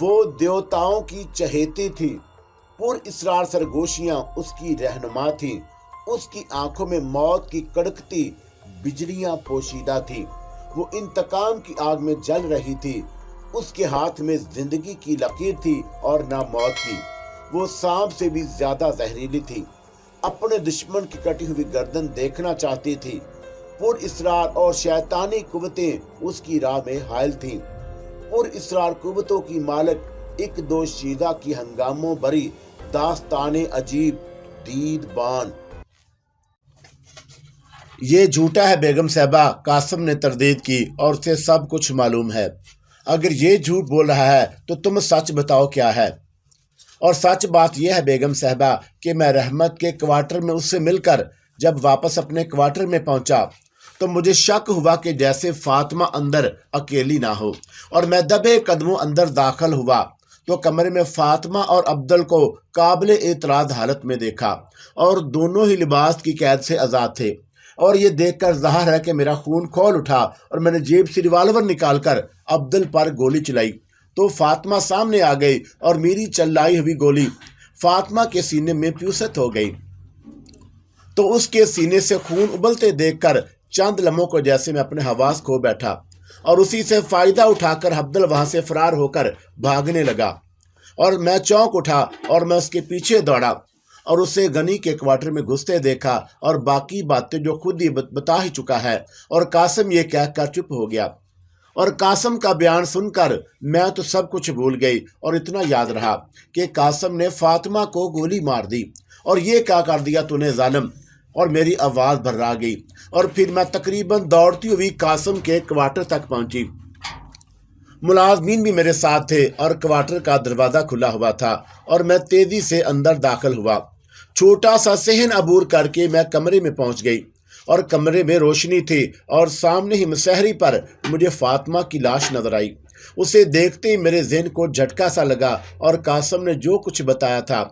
وہ دیوتاؤں کی چہیتی تھی، پر اسرار سرگوشیاں اس کی رہنما تھیں، اس کی آنکھوں میں موت کی کڑکتی بجلیاں پوشیدہ تھیں، وہ انتقام کی آگ میں جل رہی تھی، اس کے ہاتھ میں زندگی کی لکیر تھی اور نہ موت کی، وہ سانپ سے بھی زیادہ زہریلی تھی، اپنے دشمن کی کٹی ہوئی گردن دیکھنا چاہتی تھی، پر اسرار اور شیطانی قوتیں اس کی راہ میں حائل تھیں، پر اسرار قوتوں کی مالک ایک دو شیدہ کی ہنگاموں بری داستان عجیب دید بان۔ یہ جھوٹا ہے بیگم صاحبہ، قاسم نے تردید کی، اور اسے سب کچھ معلوم ہے۔ اگر یہ جھوٹ بول رہا ہے تو تم سچ بتاؤ کیا ہے؟ اور سچ بات یہ ہے بیگم صاحبہ کہ میں رحمت کے کوارٹر میں اس سے مل کر جب واپس اپنے کوارٹر میں پہنچا تو مجھے شک ہوا کہ جیسے فاطمہ اندر اکیلی نہ ہو، اور میں دبے قدموں اندر داخل ہوا تو کمرے میں فاطمہ اور عبدل کو قابل اعتراض حالت میں دیکھا، اور دونوں ہی لباس کی قید سے آزاد تھے، اور یہ دیکھ کر ظاہر ہے کہ میرا خون کھول اٹھا، اور میں نے جیب سے ریوالور نکال کر عبدل پر گولی چلائی تو فاطمہ سامنے آ گئی، اور میری چلائی ہوئی گولی فاطمہ کے سینے میں پیوست ہو گئی، تو اس کے سینے سے خون ابلتے دیکھ کر چند لمحوں کو جیسے میں اپنے حواس کھو بیٹھا، اور اسی سے فائدہ اٹھا کر عبدل وہاں سے فرار ہو کر بھاگنے لگا، اور میں چونک اٹھا اور میں اس کے پیچھے دوڑا اور اسے غنی کے کوارٹر میں گھستے دیکھا، اور باقی باتیں جو خود ہی بتا ہی چکا ہے، اور قاسم یہ کہہ کر چپ ہو گیا، اور قاسم کا بیان سن کر میں تو سب کچھ بھول گئی، اور اتنا یاد رہا کہ قاسم نے فاطمہ کو گولی مار دی، اور یہ کیا کر دیا تو نے ظالم، اور میری آواز بھرا گئی، اور پھر میں تقریباً دوڑتی ہوئی قاسم کے کوارٹر تک پہنچی۔ ملازمین بھی میرے ساتھ تھے، اور کوارٹر کا دروازہ کھلا ہوا تھا، اور میں تیزی سے اندر داخل ہوا، چھوٹا سا صحن عبور کر کے میں کمرے میں پہنچ گئی، اور کمرے میں روشنی تھی، اور سامنے ہی مسہری پر مجھے فاطمہ کی لاش نظر آئی۔ اسے دیکھتے ہی میرے ذہن کو جھٹکا سا لگا، اور قاسم نے جو کچھ بتایا تھا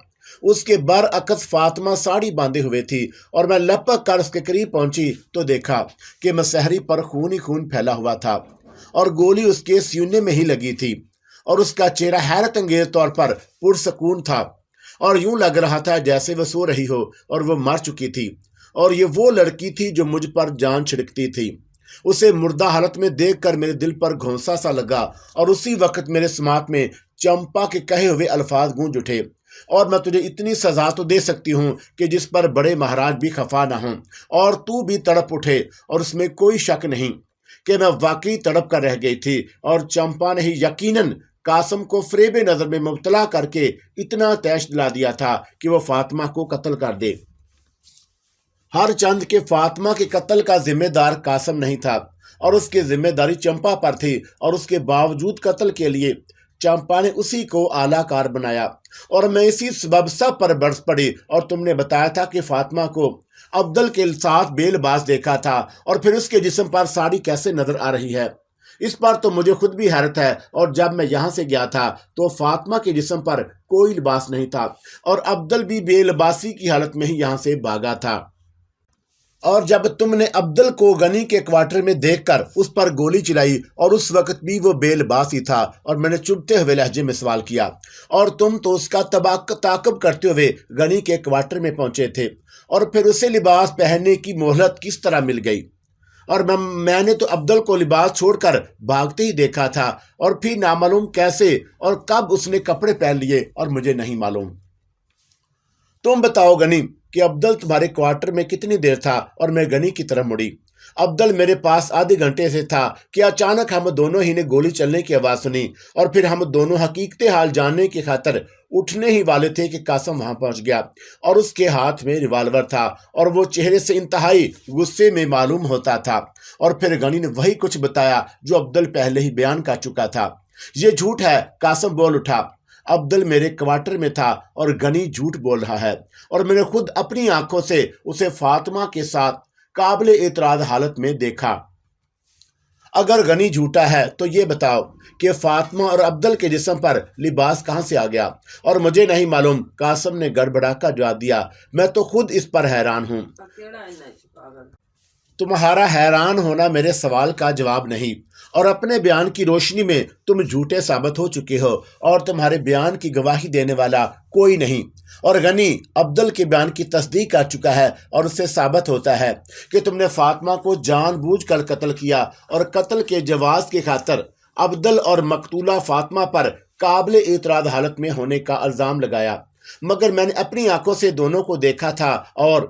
اس کے برعکس فاطمہ ساڑی باندھے ہوئے تھی، اور میں لپک کر اس کے قریب پہنچی تو دیکھا کہ مسہری پر خون ہی خون پھیلا ہوا تھا، اور گولی اس کے سینے میں ہی لگی تھی، اور اس کا چہرہ حیرت انگیز طور پر پرسکون تھا، اور یوں لگ رہا تھا جیسے وہ سو رہی ہو اور وہ مر چکی تھی، اور یہ وہ لڑکی تھی جو مجھ پر جان چھڑکتی تھی۔ اسے مردہ حالت میں دیکھ کر میرے دل پر گھونسا سا لگا، اور اسی وقت میرے سماعت میں چمپا کے کہے ہوئے الفاظ گونج اٹھے، اور میں تجھے اتنی سزا تو دے سکتی ہوں کہ جس پر بڑے مہاراج بھی خفا نہ ہوں، اور تو بھی تڑپ اٹھے، اور اس میں کوئی شک نہیں کہ میں واقعی تڑپ کر رہ گئی تھی، اور چمپا نے ہی یقیناً قاسم کو فریب نظر میں مبتلا کر کے اتنا تیش دلا دیا تھا کہ وہ فاطمہ کو قتل کر دے۔ ہر چند کے فاطمہ کے قتل کا ذمہ دار قاسم نہیں تھا، اور اس کی ذمہ داری چمپا پر تھی، اور اس کے باوجود قتل کے لیے چمپا نے اسی کو اعلیٰ کار بنایا، اور میں اسی سبب سب پر برس پڑی، اور تم نے بتایا تھا کہ فاطمہ کو عبدل کے ساتھ بے لباس دیکھا تھا، اور پھر اس کے جسم پر ساڑی کیسے نظر آ رہی ہے، اس پر تو مجھے خود بھی حیرت ہے، اور جب میں یہاں سے گیا تھا تو فاطمہ کے جسم پر کوئی لباس نہیں تھا، اور عبدل بھی بے لباسی کی حالت میں ہی یہاں سے بھاگا تھا، اور جب تم نے عبدل کو غنی کے کوارٹر میں دیکھ کر اس پر گولی چلائی، اور اس وقت بھی وہ بے لباس ہی تھا، اور میں نے چبھتے ہوئے لہجے میں سوال کیا، اور تم تو اس کا تعاقب کرتے ہوئے غنی کے کوارٹر میں پہنچے تھے، اور پھر اسے لباس پہننے کی مہلت کس طرح مل گئی؟ اور میں نے تو عبدل کو لباس چھوڑ کر بھاگتے ہی دیکھا تھا، اور پھر نامعلوم کیسے اور کب اس نے کپڑے پہن لیے اور مجھے نہیں معلوم۔ تم بتاؤ غنی کہ عبدل تمہارے کوارٹر میں کتنی دیر تھا؟ اور میں غنی کی طرف مڑی۔ عبدل میرے پاس آدھے گھنٹے سے تھا کہ اچانک ہم دونوں ہی نے گولی چلنے کی آواز سنی، اور پھر ہم دونوں حقیقت حال جاننے کی خاطر اٹھنے ہی والے تھے کہ قاسم وہاں پہنچ گیا، اور اس کے ہاتھ میں ریوالور تھا، اور وہ چہرے سے انتہائی غصے میں معلوم ہوتا تھا، اور پھر غنی نے وہی کچھ بتایا جو عبدل پہلے ہی بیان کر چکا تھا۔ یہ جھوٹ ہے، قاسم بول اٹھا، عبدل میرے کوارٹر میں تھا، اور غنی جھوٹ بول رہا ہے، اور میں نے خود اپنی آنکھوں سے اسے فاطمہ کے ساتھ قابل اعتراض حالت میں دیکھا۔ اگر غنی جھوٹا ہے تو یہ بتاؤ کہ فاطمہ اور عبدل کے جسم پر لباس کہاں سے آ گیا؟ اور مجھے نہیں معلوم، قاسم نے گڑبڑا کر جواب دیا، میں تو خود اس پر حیران ہوں۔ تمہارا حیران ہونا میرے سوال کا جواب نہیں، اور اپنے بیان کی روشنی میں تم جھوٹے ثابت ہو چکے ہو اور تمہارے بیان کی گواہی دینے والا کوئی نہیں۔ اور غنی ابدل کے بیان کی تصدیق کر چکا ہے اور اس سے ثابت ہوتا ہے کہ تم نے فاطمہ کو جان بوجھ کر قتل کیا اور قتل کے جواز کی خاطر ابدل اور مقتولہ فاطمہ پر قابل اعتراض حالت میں ہونے کا الزام لگایا، مگر میں نے اپنی آنکھوں سے دونوں کو دیکھا تھا اور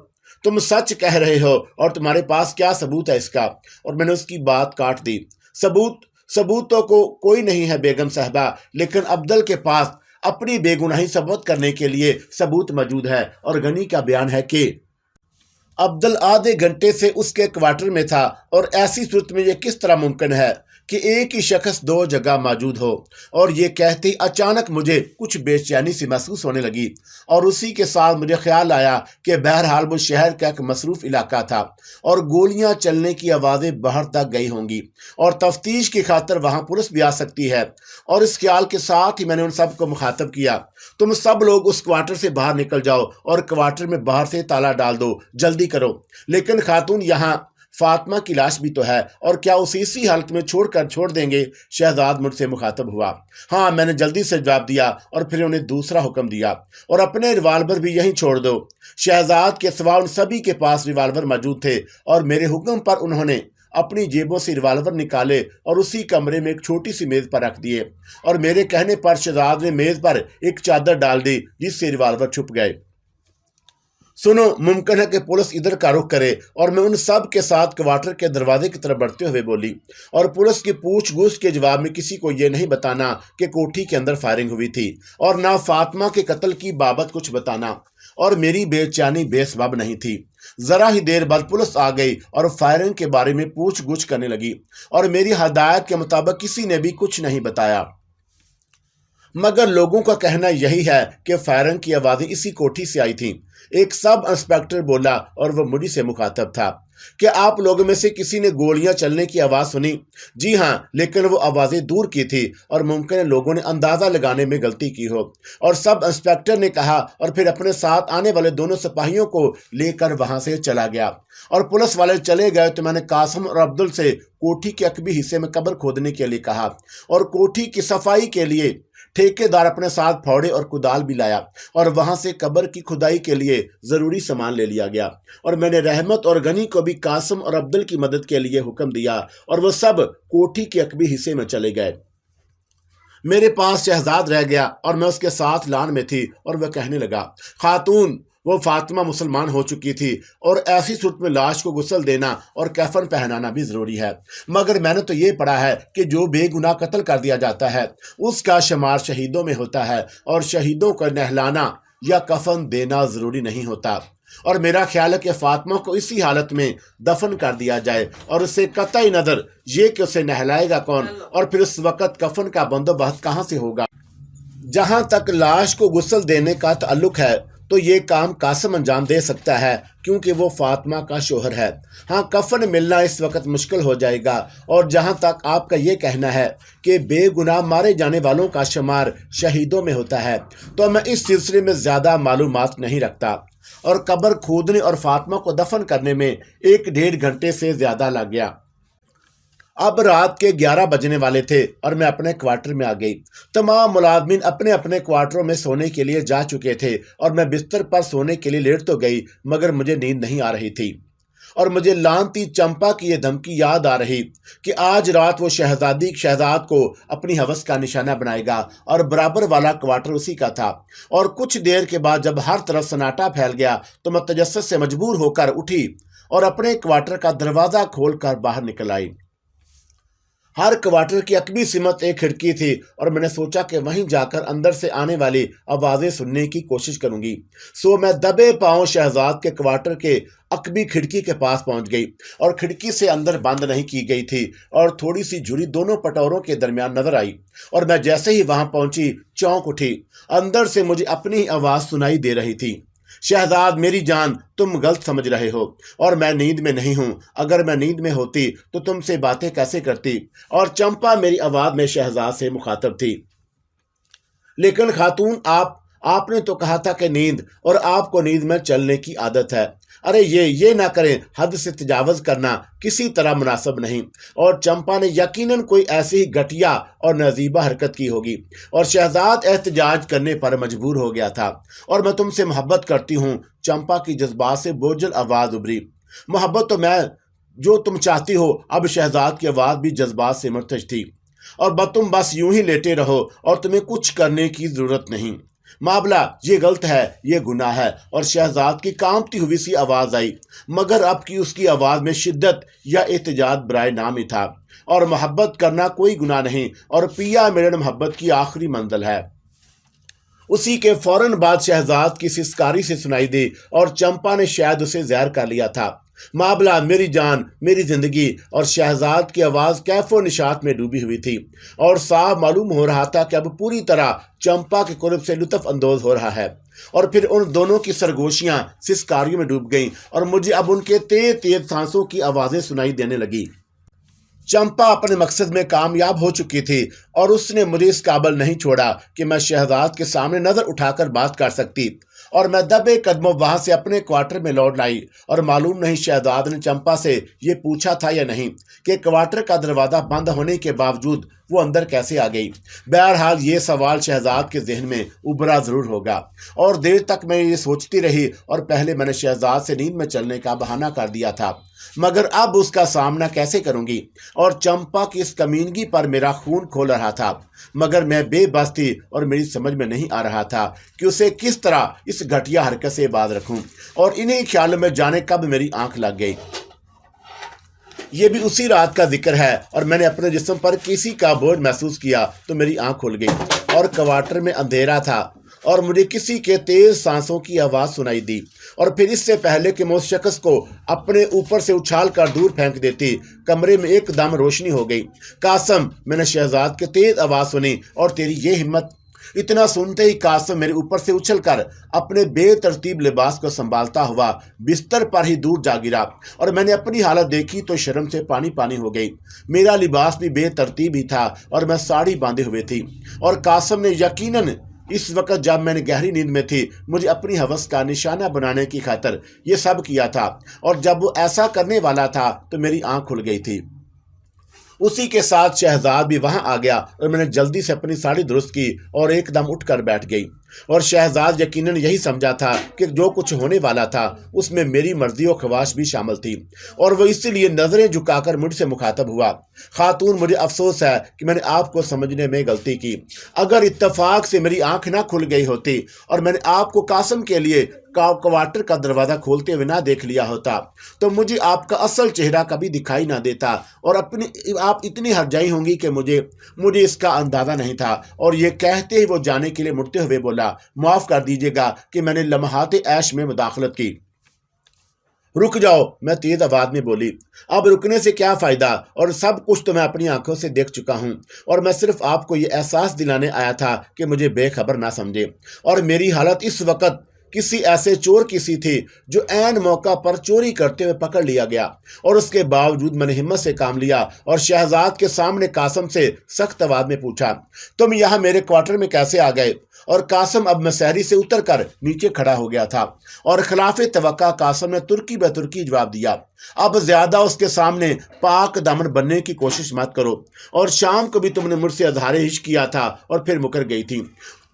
تم سچ کہہ رہے ہو اور تمہارے پاس کیا ثبوت ہے اس کا؟ اور میں نے اس کی بات کاٹ دی۔ ثبوتوں کو کوئی نہیں ہے بیگم صاحبہ، لیکن ابدل کے پاس اپنی بے گناہی ثبوت کرنے کے لیے ثبوت موجود ہے۔ اور غنی کا بیان ہے کہ ابدل آدھے گھنٹے سے اس کے کوارٹر میں تھا، اور ایسی صورت میں یہ کس طرح ممکن ہے کہ ایک ہی شخص دو جگہ موجود ہو؟ اور یہ کہتے اچانک مجھے کچھ بے چینی سی محسوس ہونے لگی، اور اسی کے ساتھ مجھے خیال آیا کہ بہرحال وہ شہر کا ایک مصروف علاقہ تھا اور گولیاں چلنے کی آوازیں باہر تک گئی ہوں گی اور تفتیش کی خاطر وہاں پولیس بھی آ سکتی ہے۔ اور اس خیال کے ساتھ ہی میں نے ان سب کو مخاطب کیا، تم سب لوگ اس کوارٹر سے باہر نکل جاؤ اور کوارٹر میں باہر سے تالا ڈال دو، جلدی کرو۔ لیکن خاتون، یہاں فاطمہ کی لاش بھی تو ہے، اور کیا اسے اسی حالت میں چھوڑ دیں گے؟ شہزاد مجھ سے مخاطب ہوا۔ ہاں، میں نے جلدی سے جواب دیا، اور پھر انہیں دوسرا حکم دیا، اور اپنے ریوالور بھی یہیں چھوڑ دو۔ شہزاد کے سوا ان سبھی کے پاس ریوالور موجود تھے، اور میرے حکم پر انہوں نے اپنی جیبوں سے ریوالور نکالے اور اسی کمرے میں ایک چھوٹی سی میز پر رکھ دیے، اور میرے کہنے پر شہزاد نے میز پر ایک چادر ڈال دی جس سے ریوالور چھپ گئے۔ سنو، ممکن ہے کہ پولیس ادھر کا رخ کرے۔ اور میں ان سب کے ساتھ کوارٹر کے دروازے کی طرف بڑھتے ہوئے بولی، اور پولیس کی پوچھ گچھ کے جواب میں کسی کو یہ نہیں بتانا کہ کوٹھی کے اندر فائرنگ ہوئی تھی، اور نہ فاطمہ کے قتل کی بابت کچھ بتانا۔ اور میری بے چینی بے سبب نہیں تھی۔ ذرا ہی دیر بعد پولیس آ گئی اور فائرنگ کے بارے میں پوچھ گچھ کرنے لگی، اور میری ہدایت کے مطابق کسی نے بھی کچھ نہیں بتایا، مگر لوگوں کا کہنا یہی ہے کہ فائرنگ کی آوازیں اسی کوٹھی سے آئی تھیں۔ ایک سب انسپیکٹر بولا، اور وہ مجھے سے مخاطب تھا، کہ آپ لوگوں میں سے کسی نے گولیاں چلنے کی آواز سنی؟ جی ہاں، لیکن وہ آوازیں دور کی تھی اور ممکن ہے لوگوں نے اندازہ لگانے میں غلطی کی ہو۔ اور سب انسپیکٹر نے کہا، اور پھر اپنے ساتھ آنے والے دونوں سپاہیوں کو لے کر وہاں سے چلا گیا۔ اور پولیس والے چلے گئے تو میں نے قاسم اور عبدل سے کوٹھی کے عقبی حصے میں قبر کھودنے کے لیے کہا، اور کوٹھی کی صفائی کے لیے ٹھیکیدار اپنے ساتھ پھاوڑے اور کدال بھی لایا، اور وہاں سے قبر کی کھدائی کے لیے ضروری سامان لے لیا گیا۔ اور میں نے رحمت اور غنی کو بھی قاسم اور عبدل کی مدد کے لیے حکم دیا، اور وہ سب کوٹھی کے عقبی حصے میں چلے گئے۔ میرے پاس شہزاد رہ گیا، اور میں اس کے ساتھ لان میں تھی، اور وہ کہنے لگا، خاتون، وہ فاطمہ مسلمان ہو چکی تھی، اور ایسی صورت میں لاش کو غسل دینا اور کفن پہنانا بھی ضروری ہے، مگر میں نے تو یہ پڑھا ہے کہ جو بے گناہ قتل کر دیا جاتا ہے اس کا شمار شہیدوں میں ہوتا ہے، اور شہیدوں کو نہلانا یا کفن دینا ضروری نہیں ہوتا۔ اور میرا خیال ہے کہ فاطمہ کو اسی حالت میں دفن کر دیا جائے، اور اسے قطعی نظر یہ کہ اسے نہلائے گا کون، اور پھر اس وقت کفن کا بندوبست کہاں سے ہوگا۔ جہاں تک لاش کو غسل دینے کا تعلق ہے تو یہ کام قاسم انجام دے سکتا ہے، کیونکہ وہ فاطمہ کا شوہر ہے۔ ہاں، کفن ملنا اس وقت مشکل ہو جائے گا۔ اور جہاں تک آپ کا یہ کہنا ہے کہ بے گناہ مارے جانے والوں کا شمار شہیدوں میں ہوتا ہے، تو میں اس سلسلے میں زیادہ معلومات نہیں رکھتا۔ اور قبر کھودنے اور فاطمہ کو دفن کرنے میں 1.5 گھنٹے سے زیادہ لگ گیا۔ اب رات کے 11 بجنے والے تھے، اور میں اپنے کوارٹر میں آ گئی۔ تمام ملازمین اپنے اپنے کوارٹروں میں سونے کے لیے جا چکے تھے، اور میں بستر پر سونے کے لیے لیٹ تو گئی، مگر مجھے نیند نہیں آ رہی تھی۔ اور مجھے لانتی چمپا کی یہ دھمکی یاد آ رہی کہ آج رات وہ شہزاد کو اپنی ہوس کا نشانہ بنائے گا، اور برابر والا کوارٹر اسی کا تھا۔ اور کچھ دیر کے بعد جب ہر طرف سناٹا پھیل گیا تو میں تجسس سے مجبور ہو کر اٹھی اور اپنے کوارٹر کا دروازہ کھول کر باہر نکل آئی۔ ہر کوارٹر کی عقبی سمت ایک کھڑکی تھی، اور میں نے سوچا کہ وہیں جا کر اندر سے آنے والی آوازیں سننے کی کوشش کروں گی۔ سو میں دبے پاؤں شہزاد کے کوارٹر کے عقبی کھڑکی کے پاس پہنچ گئی، اور کھڑکی سے اندر بند نہیں کی گئی تھی، اور تھوڑی سی جھری دونوں پٹوروں کے درمیان نظر آئی، اور میں جیسے ہی وہاں پہنچی چونک اٹھی۔ اندر سے مجھے اپنی آواز سنائی دے رہی تھی، شہزاد میری جان، تم غلط سمجھ رہے ہو، اور میں نیند میں نہیں ہوں۔ اگر میں نیند میں ہوتی تو تم سے باتیں کیسے کرتی؟ اور چمپا میری آواز میں شہزاد سے مخاطب تھی۔ لیکن خاتون، آپ نے تو کہا تھا کہ نیند، اور آپ کو نیند میں چلنے کی عادت ہے۔ अरे ये ना करें, हद से तजावज़ करना किसी तरह मुनासिब नहीं। और चंपा ने यकीनन कोई ऐसी ही घटिया और नजीबा हरकत की होगी और शहजाद एहतजाज करने पर मजबूर हो गया था। और मैं तुमसे मोहब्बत करती हूँ। चंपा की जज्बात से बोझल आवाज़ उभरी। मोहब्बत तो मैं जो तुम चाहती हो। अब शहजाद की आवाज़ भी जज्बात से मुर्तज थी। और तुम बस यूं ही लेटे रहो और तुम्हें कुछ करने की ज़रूरत नहीं। मामला ये गलत है, ये गुनाह है। और शहजाद की कांपती हुई सी आवाज़ आई, मगर अब की उसकी आवाज़ में शिद्दत या एहतजाज बराए नाम ही था। और मोहब्बत करना कोई गुनाह नहीं और पिया मिलन मोहब्बत की आखिरी मंजिल है। उसी के फौरन बाद शहजाद की सिसकारी से सुनाई दी और चंपा ने शायद उसे जहर कर लिया था। मामला मेरी जान, मेरी जिंदगी। और शहजाद की आवाज़ कैफो निशात में डूबी हुई थी और साफ मालूम हो रहा था कि अब पूरी तरह चंपा के कुर्ब से लुत्फ अंदोज हो रहा है। और फिर उन दोनों की सरगोशियां सिसकारियों में डूब गईं और मुझे अब उनके तेज तेज सांसों की आवाज़ें सुनाई देने लगी। चंपा अपने मकसद में कामयाब हो चुकी थी और उसने मुझे इस काबिल नहीं छोड़ा कि मैं शहजाद के सामने नज़र उठाकर बात कर सकती। और मैं दबे कदमों वहां से अपने क्वार्टर में लौट लाई। और मालूम नहीं शहजाद ने चंपा से ये पूछा था या नहीं कि क्वार्टर का दरवाज़ा बंद होने के बावजूद वो अंदर कैसे आ गई। बहरहाल ये सवाल शहजाद के जहन में उभरा ज़रूर होगा। और देर तक मैं ये सोचती रही और पहले मैंने शहजाद से नींद में चलने का बहाना कर दिया था, मगर अब उसका सामना कैसे करूंगी। और चंपा की इस कमीनगी पर मेरा खून खोल रहा था, मगर मैं बेबस थी और मेरी समझ में नहीं आ रहा था कि उसे किस तरह इस घटिया हरकत से बाज रखूं। और इन्हीं ख्यालों में जाने कब मेरी आंख लग गई। ये भी उसी रात का जिक्र है और मैंने अपने जिस्म पर किसी का बोझ महसूस किया तो मेरी आंख खुल गई और क्वार्टर में अंधेरा था और मुझे किसी के तेज सांसों की आवाज़ सुनाई दी। और फिर इससे पहले कि मैं उस शख्स को अपने ऊपर से उछाल कर दूर फेंक देती, कमरे में एकदम रोशनी हो गई। कासम, मैंने शहजाद की तेज आवाज़ सुनी। और तेरी ये हिम्मत। इतना सुनते ही कासम मेरे ऊपर से उछलकर अपने बेतरतीब लिबास को संभालता हुआ बिस्तर पर ही दूर जा गिरा। और मैंने अपनी हालत देखी तो शर्म से पानी पानी हो गई। मेरा लिबास भी बेतरतीब ही था और मैं साड़ी बांधे हुए थी। और कासम ने यकीनन इस वक्त जब मैंने गहरी नींद में थी मुझे अपनी हवस का निशाना बनाने की खातिर ये सब किया था। और जब वो ऐसा करने वाला था तो मेरी आंख खुल गई थी। उसी के साथ शहजाद भी वहां आ गया और मैंने जल्दी से अपनी साड़ी दुरुस्त की और एकदम उठकर बैठ गई। और शहजाद यकीनन यही समझा था कि जो कुछ होने वाला था उसमें मेरी मर्जी और ख्वाहिश भी शामिल थी और वो इसीलिए नज़रें झुकाकर मुझसे मुखातब हुआ। खातून, मुझे अफसोस है कि मैंने आपको समझने में गलती की। अगर इत्तेफाक से मेरी आंख ना खुल गई होती और मैंने आपको कासम के लिए क्वार्टर का दरवाज़ा खोलते हुए ना देख लिया होता तो मुझे आपका असल चेहरा कभी दिखाई ना देता और आप इतनी हरजाई होंगी कि मुझे इसका अंदाज़ा नहीं था। और ये कहते ही वो जाने के लिए मुड़ते हुए बोला, माफ़ कर दीजिएगा कि मैंने लम्हात ऐश में मुदाखलत की। रुक जाओ, मैं तेज आवाज में बोली। अब रुकने से क्या फ़ायदा, और सब कुछ तो मैं अपनी आंखों से देख चुका हूँ। और मैं सिर्फ आपको ये एहसास दिलाने आया था कि मुझे बेखबर ना समझे। और मेरी हालत इस वक्त किसी ऐसे चोर की सी थी जो ऐन मौका पर चोरी करते हुए पकड़ लिया गया। और उसके बावजूद मैंने हिम्मत से काम लिया और शहजाद के सामने कासम से सख्त आवाज में पूछा, तुम यहाँ मेरे क्वार्टर में कैसे आ गए। और कासम अब मसहरी से उतरकर नीचे खड़ा हो गया था और खिलाफे तवक्का कासम ने तुर्की ब तुर्की जवाब दिया, अब ज्यादा उसके सामने पाक दामन बनने की कोशिश मत करो। और शाम को भी तुमने मुझसे अजहार इश्क किया था और फिर मुकर गई थी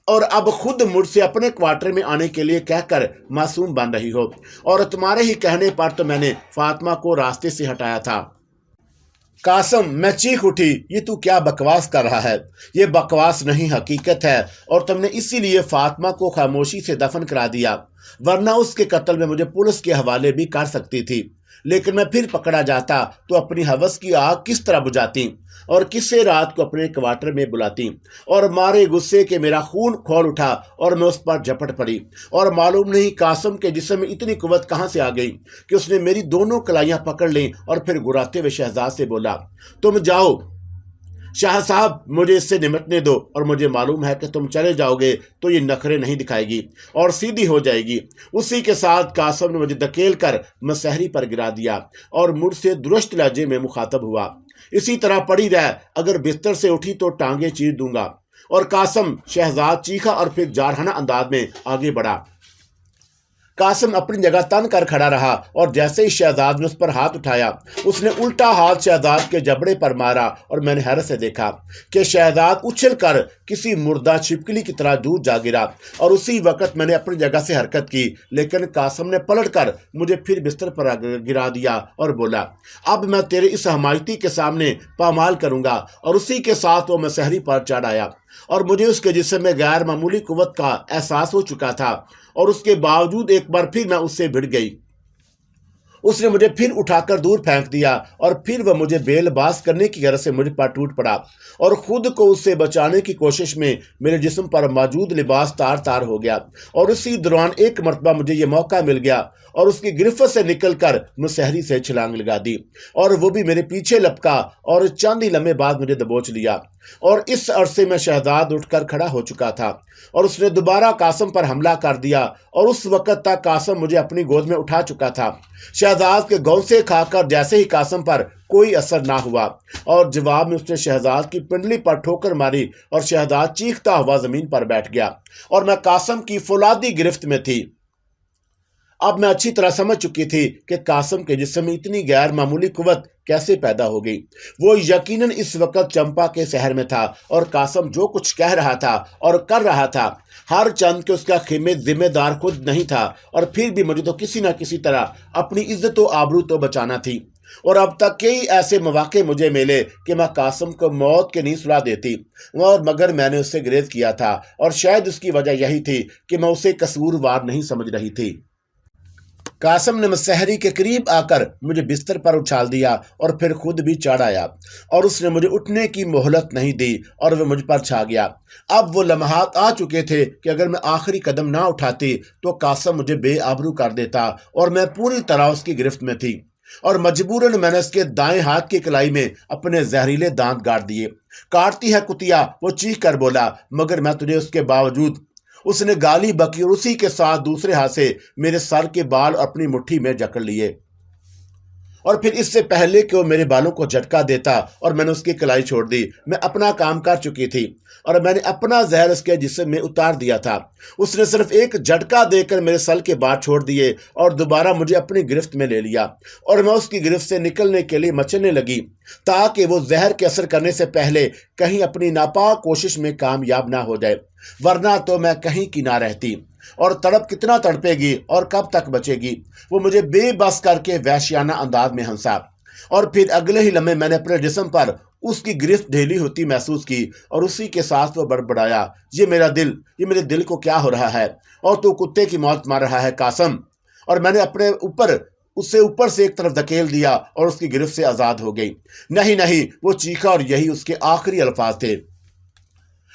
और अब खुद मुझसे अपने क्वार्टर में आने के लिए कहकर मासूम बन रही हो। और तुम्हारे ही कहने पर तो मैंने फातिमा को रास्ते से हटाया था। कासम, मैं चीख उठी, ये तू क्या बकवास कर रहा है। ये बकवास नहीं, हकीकत है। और तुमने इसीलिए फातिमा को खामोशी से दफन करा दिया, वरना उसके कत्ल में मुझे पुलिस के हवाले भी कर सकती थी। लेकिन मैं फिर पकड़ा जाता तो अपनी हवस की आग किस तरह बुझाती और किससे रात को अपने क्वार्टर में बुलाती। और मारे गुस्से के मेरा खून खौल उठा और मैं उस पर झपट पड़ी। और मालूम नहीं कासम के जिस्म में इतनी कुव्वत कहाँ से आ गई कि उसने मेरी दोनों कलाइयाँ पकड़ लीं और फिर गुराते हुए शहजाद से बोला, तुम जाओ शाह साहब, मुझे इससे निमटने दो। और मुझे मालूम है कि तुम चले जाओगे तो ये नखरे नहीं दिखाएगी और सीधी हो जाएगी। उसी के साथ कासम ने मुझे धकेल कर मसहरी पर गिरा दिया और मुझसे दुरुस्त लहजे में मुखातब हुआ, इसी तरह पड़ी रह, अगर बिस्तर से उठी तो टांगे चीर दूंगा। और कासम, शहजाद चीखा और फिर जारहाना अंदाज में आगे बढ़ा, कासिम अपनी जगह तन कर खड़ा रहा और जैसे ही शहजाद ने उस पर हाथ उठाया, उसने उल्टा हाथ शहजाद के जबड़े पर मारा और मैंने हैरत से देखा कि शहजाद उछल कर किसी मुर्दा छिपकली की तरह दूर जा गिरा। और उसी वक्त मैंने अपनी जगह से हरकत की, लेकिन कासिम ने पलटकर मुझे फिर बिस्तर पर गिरा दिया और बोला, अब मैं तेरे इस हमायती के सामने पामाल करूंगा। और उसी के साथ वो मसहरी पर चढ़ आया और मुझे उसके जिस्म में गैर मामूली कुव्वत का एहसास हो चुका था, और उसके बावजूद एक बार फिर मैं उससे भिड़ गई। उसने मुझे फिर उठाकर दूर फेंक दिया और फिर वह मुझे बेलबास करने की गरज से मुझ पर टूट पड़ा और खुद को उससे बचाने की कोशिश में मेरे जिस्म पर मौजूद लिबास तार तार हो गया। और उसी दौरान एक मरतबा मुझे ये मौका मिल गया और उसकी गिरफ्त से निकलकर मुसहरी से छलांग लगा दी, और वो भी मेरे पीछे लपका और चंद ही लम्हे बाद मुझे दबोच लिया। और इस अरसे में शहजाद उठकर खड़ा हो चुका था और उसने दोबारा कासिम पर हमला कर दिया, और उस वक्त तक कासिम मुझे अपनी गोद में उठा चुका था। शहजाद के गौसे खाकर जैसे ही कासिम पर कोई असर ना हुआ, और जवाब में उसने शहजाद की पिंडली पर ठोकर मारी और शहजाद चीखता हुआ जमीन पर बैठ गया और मैं कासिम की फौलादी गिरफ्त में थी। अब मैं अच्छी तरह समझ चुकी थी कि कासिम के जिस्म में इतनी गैर मामूली कुव्वत कैसे पैदा हो गई। वो यकीनन इस वक्त चंपा के शहर में था और कासिम जो कुछ कह रहा था और कर रहा था, हर चंद के उसका खेमे जिम्मेदार खुद नहीं था, और फिर भी मुझे तो किसी न किसी तरह अपनी इज्जत व आबरू तो बचाना थी। और अब तक कई ऐसे मौके मुझे मिले कि मैं कासिम को मौत के नहीं सुला देती, और मगर मैंने उससे गुरेज किया था, और शायद उसकी वजह यही थी कि मैं उसे कसूरवार नहीं समझ रही थी। कासिम ने मुसहरी के करीब आकर मुझे बिस्तर पर उछाल दिया और फिर खुद भी चढ़ आया, और उसने मुझे उठने की मोहलत नहीं दी और वह मुझ पर छा गया। अब वो लम्हात आ चुके थे कि अगर मैं आखिरी कदम ना उठाती तो कासिम मुझे बेआबरू कर देता, और मैं पूरी तरह उसकी गिरफ्त में थी। और मजबूरन मैंने उसके दाएं हाथ की कलाई में अपने जहरीले दांत गाड़ दिए। काटती है कुतिया, वो चीख कर बोला, मगर मैं तुझे उसके बावजूद। उसने गाली बकी और उसी के साथ दूसरे हाथ से मेरे सर के बाल अपनी मुट्ठी में जकड़ लिए, और फिर इससे पहले कि वो मेरे बालों को झटका देता और मैंने उसकी कलाई छोड़ दी, मैं अपना काम कर चुकी थी और मैंने अपना जहर उसके जिस्म में उतार दिया था। उसने सिर्फ एक झटका देकर मेरे सर के बाल छोड़ दिए और दोबारा मुझे अपनी गिरफ्त में ले लिया, और मैं उसकी गिरफ्त से निकलने के लिए मचलने लगी ताकि वो जहर के असर करने से पहले कहीं अपनी नापाक कोशिश में कामयाब ना हो जाए, वरना तो मैं कहीं की ना रहती। और तड़प कितना तड़पेगी और कब तक बचेगी। वो मुझे बेबस करके वहशियाना अंदाज में हंसा, और फिर अगले ही लम्हे मैंने अपने जिस्म पर उसकी गिरफ्त ढीली होती महसूस की, और उसी के साथ वो बड़बड़ाया, ये मेरे दिल को क्या हो रहा है, और तू कुत्ते की मौत मार रहा है कासिम। और मैंने अपने उससे ऊपर से एक तरफ धकेल दिया और उसकी गिरफ्त से आज़ाद हो गई। नहीं नहीं, वो चीखा, और यही उसके आखिरी अल्फाज थे।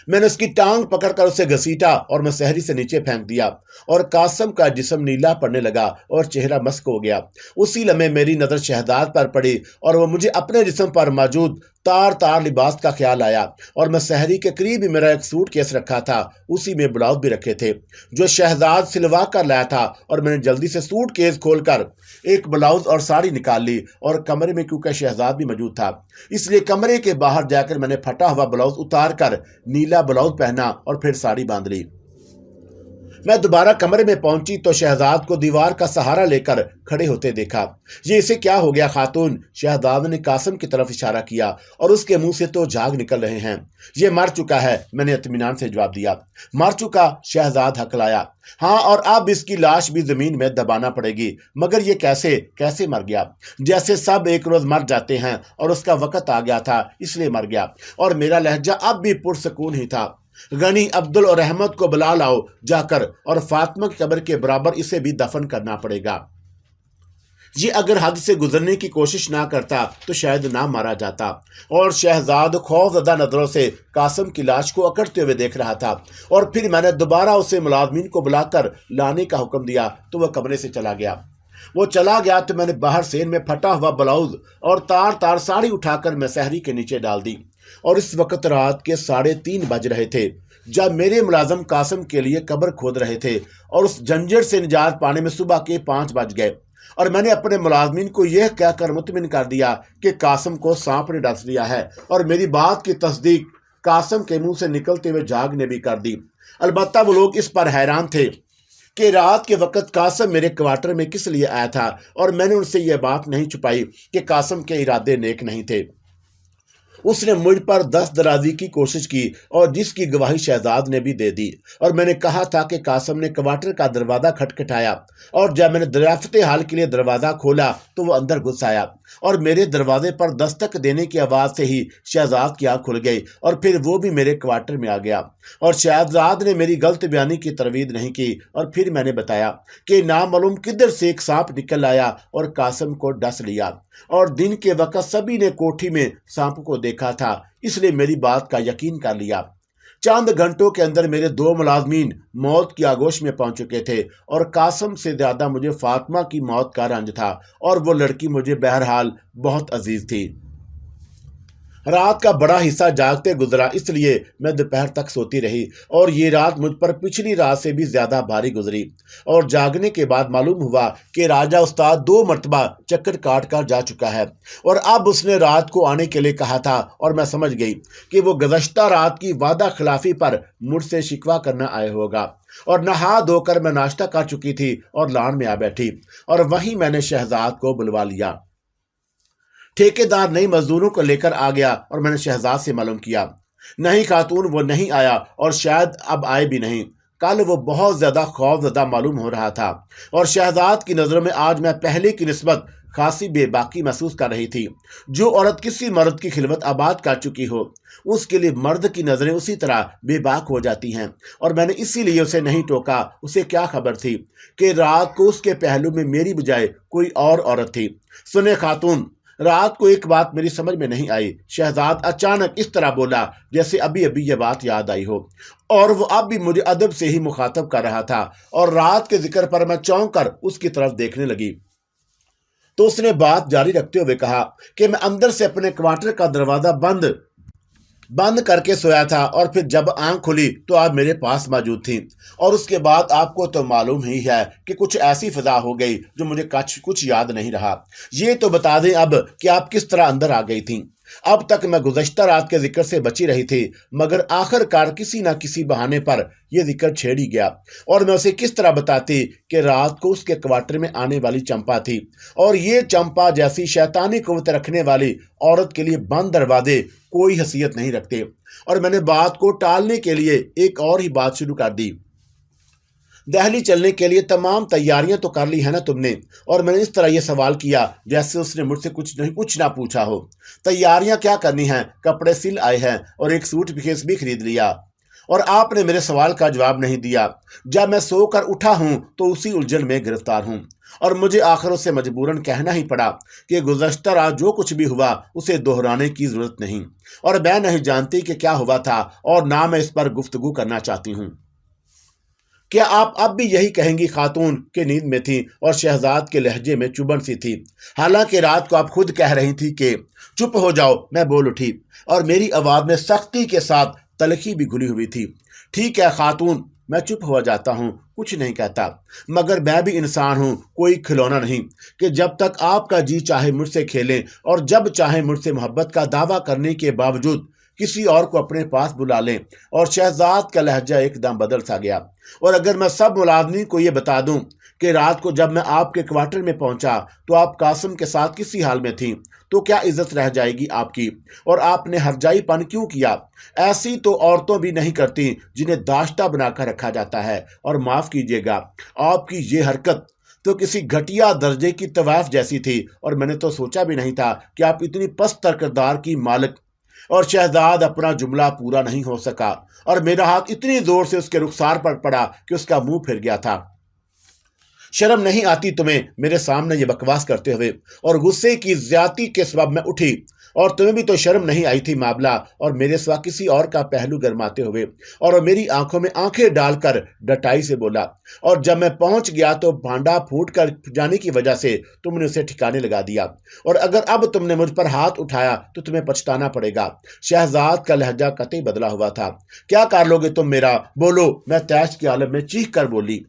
मैंने उसकी टांग पकड़कर उसे घसीटा और मुसहरी से नीचे फेंक दिया, और कासिम का जिस्म नीला पड़ने लगा और चेहरा मस्क हो गया। उसी लम्हे मेरी नज़र शहजाद पर पड़ी और वह मुझे अपने जिस्म पर मौजूद तार तार लिबास का ख्याल आया, और मुसहरी के करीब ही मेरा एक सूट केस रखा था, उसी में ब्लाउज भी रखे थे जो शहजाद सिलवा कर लाया था। और मैंने जल्दी से सूट केस खोलकर एक ब्लाउज और साड़ी निकाल ली, और कमरे में क्योंकि शहजाद भी मौजूद था इसलिए कमरे के बाहर जाकर मैंने फटा हुआ ब्लाउज उतार कर नीला ब्लाउज पहना और फिर साड़ी बांध ली। मैं दोबारा कमरे में पहुंची तो शहजाद को दीवार का सहारा लेकर खड़े होते देखा। ये इसे क्या हो गया खातून? शहजाद ने कासिम की तरफ इशारा किया, और उसके मुंह से तो झाग निकल रहे हैं। ये मर चुका है, मैंने इत्मीनान से जवाब दिया। मर चुका? शहजाद हकलाया। हाँ, और अब इसकी लाश भी जमीन में दबाना पड़ेगी। मगर ये कैसे मर गया? जैसे सब एक रोज मर जाते हैं, और उसका वक्त आ गया था इसलिए मर गया। और मेरा लहजा अब भी पुरसकून ही था। गनी, अब्दुल और अहमद को बुला लाओ जाकर, और फातिमा की कब्र के बराबर इसे भी दफन करना पड़ेगा। ये अगर हद से गुजरने की कोशिश ना करता तो शायद ना मारा जाता। और शहजाद खौफजदा नजरों से कासिम की लाश को अकड़ते हुए देख रहा था, और फिर मैंने दोबारा उसे मुलाजमीन को बुलाकर लाने का हुक्म दिया तो वह कमरे से चला गया। वो चला गया तो मैंने बाहर सेन में फटा हुआ ब्लाउज और तार तार साड़ी उठाकर मुसहरी के नीचे डाल दी, और इस वक्त रात के 3:30 बज रहे थे जब मेरे मुलाजम कासिम के लिए कब्र खोद रहे थे, और उस झंझट से निजात पाने में सुबह के 5 बज गए। और मैंने अपने मुलाजमीन को यह कहकर मुतमिन कर दिया कि कासिम को सांप ने डस लिया है, और मेरी बात की तस्दीक कासिम के मुंह से निकलते हुए झाग ने भी कर दी। अलबत्ता वो लोग इस पर हैरान थे کہ رات کے وقت قاسم میرے کوارٹر میں کس لیے آیا تھا، اور میں نے ان سے یہ بات نہیں چھپائی کہ قاسم کے ارادے نیک نہیں تھے۔ اس نے مجھ پر دست درازی کی کوشش کی اور جس کی گواہی شہزاد نے بھی دے دی، اور میں نے کہا تھا کہ قاسم نے کوارٹر کا دروازہ کھٹکھٹایا، اور جب میں نے دریافت حال کے لیے دروازہ کھولا تو وہ اندر گھس آیا، اور میرے دروازے پر دستک دینے کی آواز سے ہی شہزاد کی آنکھ کھل گئی، اور پھر وہ بھی میرے کوارٹر میں آ گیا، اور شہزاد نے میری غلط بیانی کی تردید نہیں کی، اور پھر میں نے بتایا کہ نامعلوم کدھر سے ایک سانپ نکل آیا اور قاسم کو ڈس لیا، اور دن کے وقت سبھی نے کوٹھی میں سانپ کو دیکھا تھا، اس لیے میری بات کا یقین کر لیا۔ چند گھنٹوں کے اندر میرے 2 ملازمین موت کی آگوش میں پہنچ چکے تھے، اور قاسم سے زیادہ مجھے فاطمہ کی موت کا رنج تھا، اور وہ لڑکی مجھے بہرحال بہت عزیز تھی۔ رات کا بڑا حصہ جاگتے گزرا، اس لیے میں دوپہر تک سوتی رہی، اور یہ رات مجھ پر پچھلی رات سے بھی زیادہ بھاری گزری، اور جاگنے کے بعد معلوم ہوا کہ راجہ استاد 2 مرتبہ چکر کاٹ کر جا چکا ہے، اور اب اس نے رات کو آنے کے لیے کہا تھا، اور میں سمجھ گئی کہ وہ گزشتہ رات کی وعدہ خلافی پر مجھ سے شکوہ کرنا آئے ہوگا، اور نہا دھو کر میں ناشتہ کر چکی تھی اور لان میں آ بیٹھی، اور وہیں میں نے شہزاد کو بلوا لیا۔ ٹھیکیدار نئی مزدوروں کو لے کر آ گیا، اور میں نے شہزاد سے معلوم کیا، نہیں خاتون، وہ نہیں آیا، اور شاید اب آئے بھی نہیں۔ کل وہ بہت زیادہ خوف زدہ معلوم ہو رہا تھا، اور شہزاد کی نظروں میں آج میں پہلے کی نسبت خاصی بے باکی محسوس کر رہی تھی۔ جو عورت کسی مرد کی خلوت آباد کر چکی ہو، اس کے لیے مرد کی نظریں اسی طرح بے باک ہو جاتی ہیں، اور میں نے اسی لیے اسے نہیں ٹوکا۔ اسے کیا خبر تھی کہ رات کو اس کے پہلو میں میری بجائے کوئی اور عورت تھی۔ سنے خاتون، رات کو ایک بات میری سمجھ میں نہیں آئی۔ شہزاد اچانک اس طرح بولا جیسے ابھی ابھی یہ بات یاد آئی ہو، اور وہ اب بھی مجھے ادب سے ہی مخاطب کر رہا تھا، اور رات کے ذکر پر میں چونک کر اس کی طرف دیکھنے لگی۔ تو اس نے بات جاری رکھتے ہوئے کہا کہ میں اندر سے اپنے کوارٹر کا دروازہ بند کر کے سویا تھا، اور پھر جب آنکھ کھلی تو آپ میرے پاس موجود تھیں، اور اس کے بعد آپ کو تو معلوم ہی ہے کہ کچھ ایسی فضا ہو گئی جو مجھے کچھ یاد نہیں رہا۔ یہ تو بتا دیں اب کہ آپ کس طرح اندر آ گئی تھیں۔ اب تک میں گزشتہ رات کے ذکر سے بچی رہی تھی، مگر آخر کار کسی نہ کسی بہانے پر یہ ذکر چھیڑ ہی گیا، اور میں اسے کس طرح بتاتی کہ رات کو اس کے کوارٹر میں آنے والی چمپا تھی، اور یہ چمپا جیسی شیطانی قوت رکھنے والی عورت کے لیے بند دروازے کوئی حیثیت نہیں رکھتے۔ اور میں نے بات کو ٹالنے کے لیے ایک اور ہی بات شروع کر دی، دہلی چلنے کے لیے تمام تیاریاں تو کر لی ہے نا تم نے؟ اور میں نے اس طرح یہ سوال کیا جیسے اس نے مجھ سے کچھ نہ پوچھا ہو۔ تیاریاں کیا کرنی ہیں، کپڑے سل آئے ہیں اور ایک سوٹ کیس بھی خرید لیا، اور آپ نے میرے سوال کا جواب نہیں دیا۔ جب میں سو کر اٹھا ہوں تو اسی الجھن میں گرفتار ہوں، اور مجھے آخر سے مجبوراً کہنا ہی پڑا کہ گزشتہ رات جو کچھ بھی ہوا اسے دہرانے کی ضرورت نہیں، اور میں نہیں جانتی کہ کیا ہوا تھا، اور نہ میں اس پر گفتگو کرنا چاہتی ہوں۔ کیا آپ اب بھی یہی کہیں گی خاتون کہ نیند میں تھی؟ اور شہزاد کے لہجے میں چبھن سی تھی، حالانکہ رات کو آپ خود کہہ رہی تھی کہ چپ ہو جاؤ۔ میں بول اٹھی، اور میری آواز میں سختی کے ساتھ تلخی بھی گھلی ہوئی تھی۔ ٹھیک ہے خاتون، میں چپ ہو جاتا ہوں، کچھ نہیں کہتا، مگر میں بھی انسان ہوں، کوئی کھلونا نہیں کہ جب تک آپ کا جی چاہے مجھ سے کھیلیں، اور جب چاہے مجھ سے محبت کا دعویٰ کرنے کے باوجود کسی اور کو اپنے پاس بلا لیں۔ اور شہزاد کا لہجہ ایک دم بدل سا گیا۔ اور اگر میں سب ملازمین کو یہ بتا دوں کہ رات کو جب میں آپ کے کوارٹر میں پہنچا تو آپ قاسم کے ساتھ کسی حال میں تھیں، تو کیا عزت رہ جائے گی آپ کی؟ اور آپ نے ہرجائی پن کیوں کیا؟ ایسی تو عورتوں بھی نہیں کرتی جنہیں داشتہ بنا کر رکھا جاتا ہے۔ اور معاف کیجیے گا، آپ کی یہ حرکت تو کسی گھٹیا درجے کی طواف جیسی تھی، اور میں نے تو سوچا بھی نہیں تھا کہ آپ اتنی پست کردار کی مالک۔ اور شہزاد اپنا جملہ پورا نہیں ہو سکا، اور میرا ہاتھ اتنی زور سے اس کے رخسار پر پڑا کہ اس کا منہ پھر گیا تھا۔ شرم نہیں آتی تمہیں میرے سامنے یہ بکواس کرتے ہوئے؟ اور غصے کی زیادتی کے سبب میں اٹھی، اور تمہیں بھی تو شرم نہیں آئی تھی معاملہ، اور میرے سوا کسی اور کا پہلو گرماتے ہوئے، اور میری آنکھوں میں آنکھیں ڈال کر ڈٹائی سے بولا، اور جب میں پہنچ گیا تو بھانڈا پھوٹ کر جانے کی وجہ سے تم نے اسے ٹھکانے لگا دیا، اور اگر اب تم نے مجھ پر ہاتھ اٹھایا تو تمہیں پچھتانا پڑے گا۔ شہزاد کا لہجہ قطعی بدلا ہوا تھا۔ کیا کر لو گے تم میرا؟ بولو۔ میں تیش کے عالم میں چیخ کر بولی،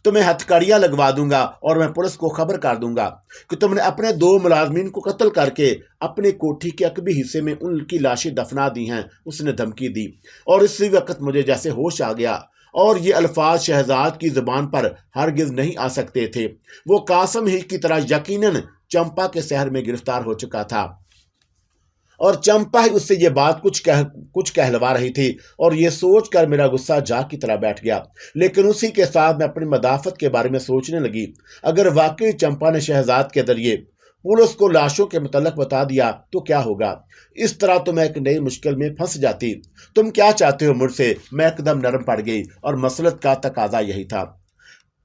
تمہیں ہتھکڑیاں لگوا دوں گا، اور میں پولیس کو خبر کر دوں گا کہ تم نے اپنے 2 ملازمین کو قتل کر کے اپنے کوٹھی کے عقبی حصے میں ان کی لاشیں دفنا دی ہیں۔ اس نے دھمکی دی، اور اسی وقت مجھے جیسے ہوش آ گیا، اور یہ الفاظ شہزاد کی زبان پر ہرگز نہیں آ سکتے تھے۔ وہ قاسم ہی کی طرح یقیناً چمپا کے شہر میں گرفتار ہو چکا تھا، اور چمپا ہی اس سے یہ بات کچھ کہلوا رہی تھی، اور یہ سوچ کر میرا غصہ جاگ کی طرح بیٹھ گیا۔ لیکن اسی کے ساتھ میں اپنی مدافعت کے بارے میں سوچنے لگی۔ اگر واقعی چمپا نے شہزاد کے ذریعے پولیس کو لاشوں کے متعلق بتا دیا تو کیا ہوگا؟ اس طرح تو میں ایک نئی مشکل میں پھنس جاتی۔ تم کیا چاہتے ہو مجھ سے؟ میں ایک دم نرم پڑ گئی، اور مسلط کا تقاضا یہی تھا،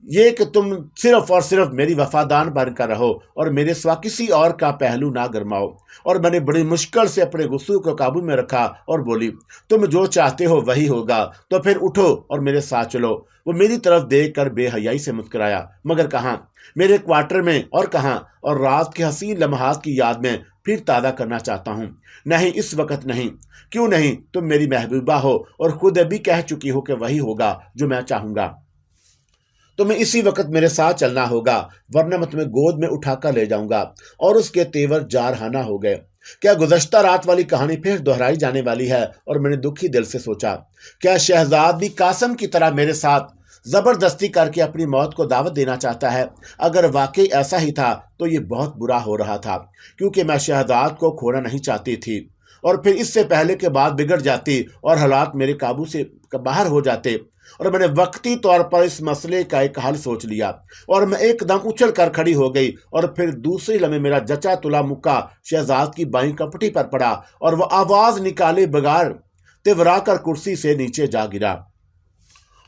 یہ کہ تم صرف اور صرف میری وفادار بن کر رہو اور میرے سوا کسی اور کا پہلو نہ گرماؤ۔ اور میں نے بڑی مشکل سے اپنے غصے کو قابو میں رکھا اور بولی، تم جو چاہتے ہو وہی ہوگا، تو پھر اٹھو اور میرے ساتھ چلو۔ وہ میری طرف دیکھ کر بے حیائی سے مسکرایا، مگر کہاں؟ میرے کوارٹر میں، اور کہاں؟ اور رات کے حسین لمحات کی یاد میں پھر تازہ کرنا چاہتا ہوں۔ نہیں، اس وقت نہیں۔ کیوں نہیں؟ تم میری محبوبہ ہو، اور خود بھی کہہ چکی ہو کہ وہی ہوگا جو میں چاہوں گا۔ تمہیں اسی وقت میرے ساتھ چلنا ہوگا، ورنہ میں تمہیں گود میں اٹھا کر لے جاؤں گا۔ اور اس کے تیور جارحانہ ہو گئے۔ کیا گزشتہ رات والی کہانی پھر دہرائی جانے والی ہے؟ اور میں نے دکھی دل سے سوچا، کیا شہزاد بھی قاسم کی طرح میرے ساتھ زبردستی کر کے اپنی موت کو دعوت دینا چاہتا ہے؟ اگر واقعی ایسا ہی تھا تو یہ بہت برا ہو رہا تھا، کیونکہ میں شہزاد کو کھونا نہیں چاہتی تھی، اور پھر اس سے پہلے کہ بات بگڑ جاتی اور حالات میرے قابو سے باہر ہو جاتے۔ اور میں نے وقتی طور پر اس مسئلے کا ایک حل سوچ لیا، اور میں ایک دم اچھل کر کھڑی ہو گئی، اور پھر دوسری لمحے میرا جچا تلا مکہ شہزاد کی بائیں کپٹی پر پڑا، اور وہ آواز نکالے بغیر تورا کر کرسی سے نیچے جا گرا۔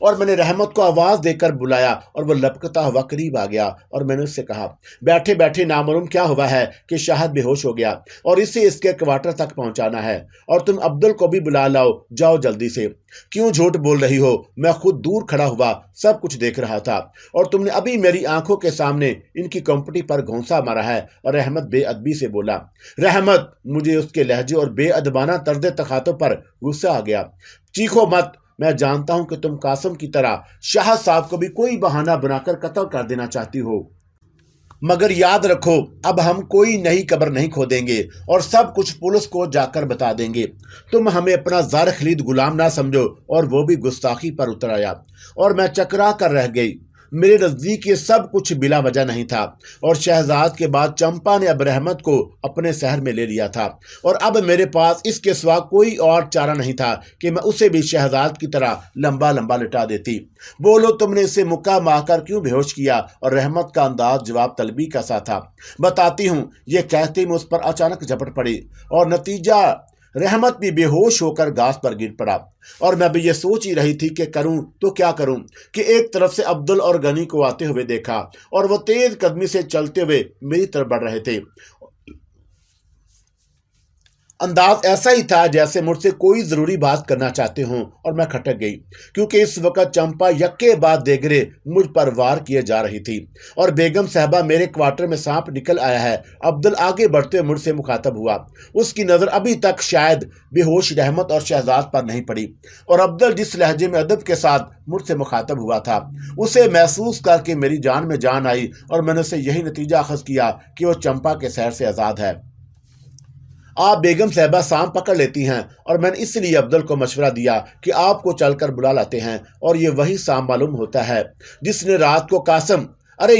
اور میں نے رحمت کو آواز دے کر بلایا، اور وہ لپکتا ہوا قریب آ گیا، اور میں نے اس سے کہا، بیٹھے بیٹھے نامعلوم کیا ہوا ہے کہ شاہد بے ہوش ہو گیا، اور اسے اس کے کوارٹر تک پہنچانا ہے، اور تم عبدل کو بھی بلا لاؤ، جاؤ جلدی سے۔ کیوں جھوٹ بول رہی ہو؟ میں خود دور کھڑا ہوا سب کچھ دیکھ رہا تھا، اور تم نے ابھی میری آنکھوں کے سامنے ان کی کمپٹی پر گھونسا مارا ہے۔ اور رحمت بے ادبی سے بولا۔ رحمت! مجھے اس کے لہجے اور بے ادبانہ طرز تخاطب پر غصہ آ گیا۔ چیخو مت! میں جانتا ہوں کہ تم قاسم کی طرح شاہد صاحب کو بھی کوئی بہانہ بنا کر قتل کر دینا چاہتی ہو، مگر یاد رکھو، اب ہم کوئی نئی قبر نہیں کھودیں گے اور سب کچھ پولیس کو جا کر بتا دیں گے۔ تم ہمیں اپنا زر خرید غلام نہ سمجھو۔ اور وہ بھی گستاخی پر اتر آیا، اور میں چکرا کر رہ گئی۔ میرے نزدیک یہ سب کچھ بلا وجہ نہیں تھا، اور شہزاد کے بعد چمپا نے اب رحمت کو اپنے شہر میں لے لیا تھا، اور اب میرے پاس اس کے سوا کوئی اور چارہ نہیں تھا کہ میں اسے بھی شہزاد کی طرح لمبا لمبا لٹا دیتی۔ بولو، تم نے اسے مکہ مار کر کیوں بے ہوش کیا؟ اور رحمت کا انداز جواب طلبی کا سا تھا۔ بتاتی ہوں، یہ کہتے میں اس پر اچانک جھپٹ پڑی، اور نتیجہ رحمت بھی بے ہوش ہو کر گھاس پر گر پڑا۔ اور میں بھی یہ سوچ ہی رہی تھی کہ کروں تو کیا کروں، کہ ایک طرف سے عبدل اور غنی کو آتے ہوئے دیکھا، اور وہ تیز قدمی سے چلتے ہوئے میری طرف بڑھ رہے تھے۔ انداز ایسا ہی تھا جیسے مجھ سے کوئی ضروری بات کرنا چاہتے ہوں، اور میں کھٹک گئی، کیونکہ اس وقت چمپا یکے بعد دیگرے مجھ پر وار کیے جا رہی تھی۔ اور بیگم صاحبہ، میرے کوارٹر میں سانپ نکل آیا ہے۔ عبدل آگے بڑھتے ہوئے مجھ سے مخاطب ہوا۔ اس کی نظر ابھی تک شاید بے ہوش رحمت اور شہزاد پر نہیں پڑی، اور عبدل جس لہجے میں ادب کے ساتھ مجھ سے مخاطب ہوا تھا، اسے محسوس کر کے میری جان میں جان آئی، اور میں نے اسے یہی نتیجہ اخذ کیا کہ وہ چمپا کے شہر سے آزاد ہے۔ آپ بیگم صاحبہ سانپ پکڑ لیتی ہیں، اور میں نے اس لیے عبدل کو مشورہ دیا کہ آپ کو چل کر بلا لاتے ہیں، اور یہ وہی سانپ معلوم ہوتا ہے جس نے رات کو قاسم، ارے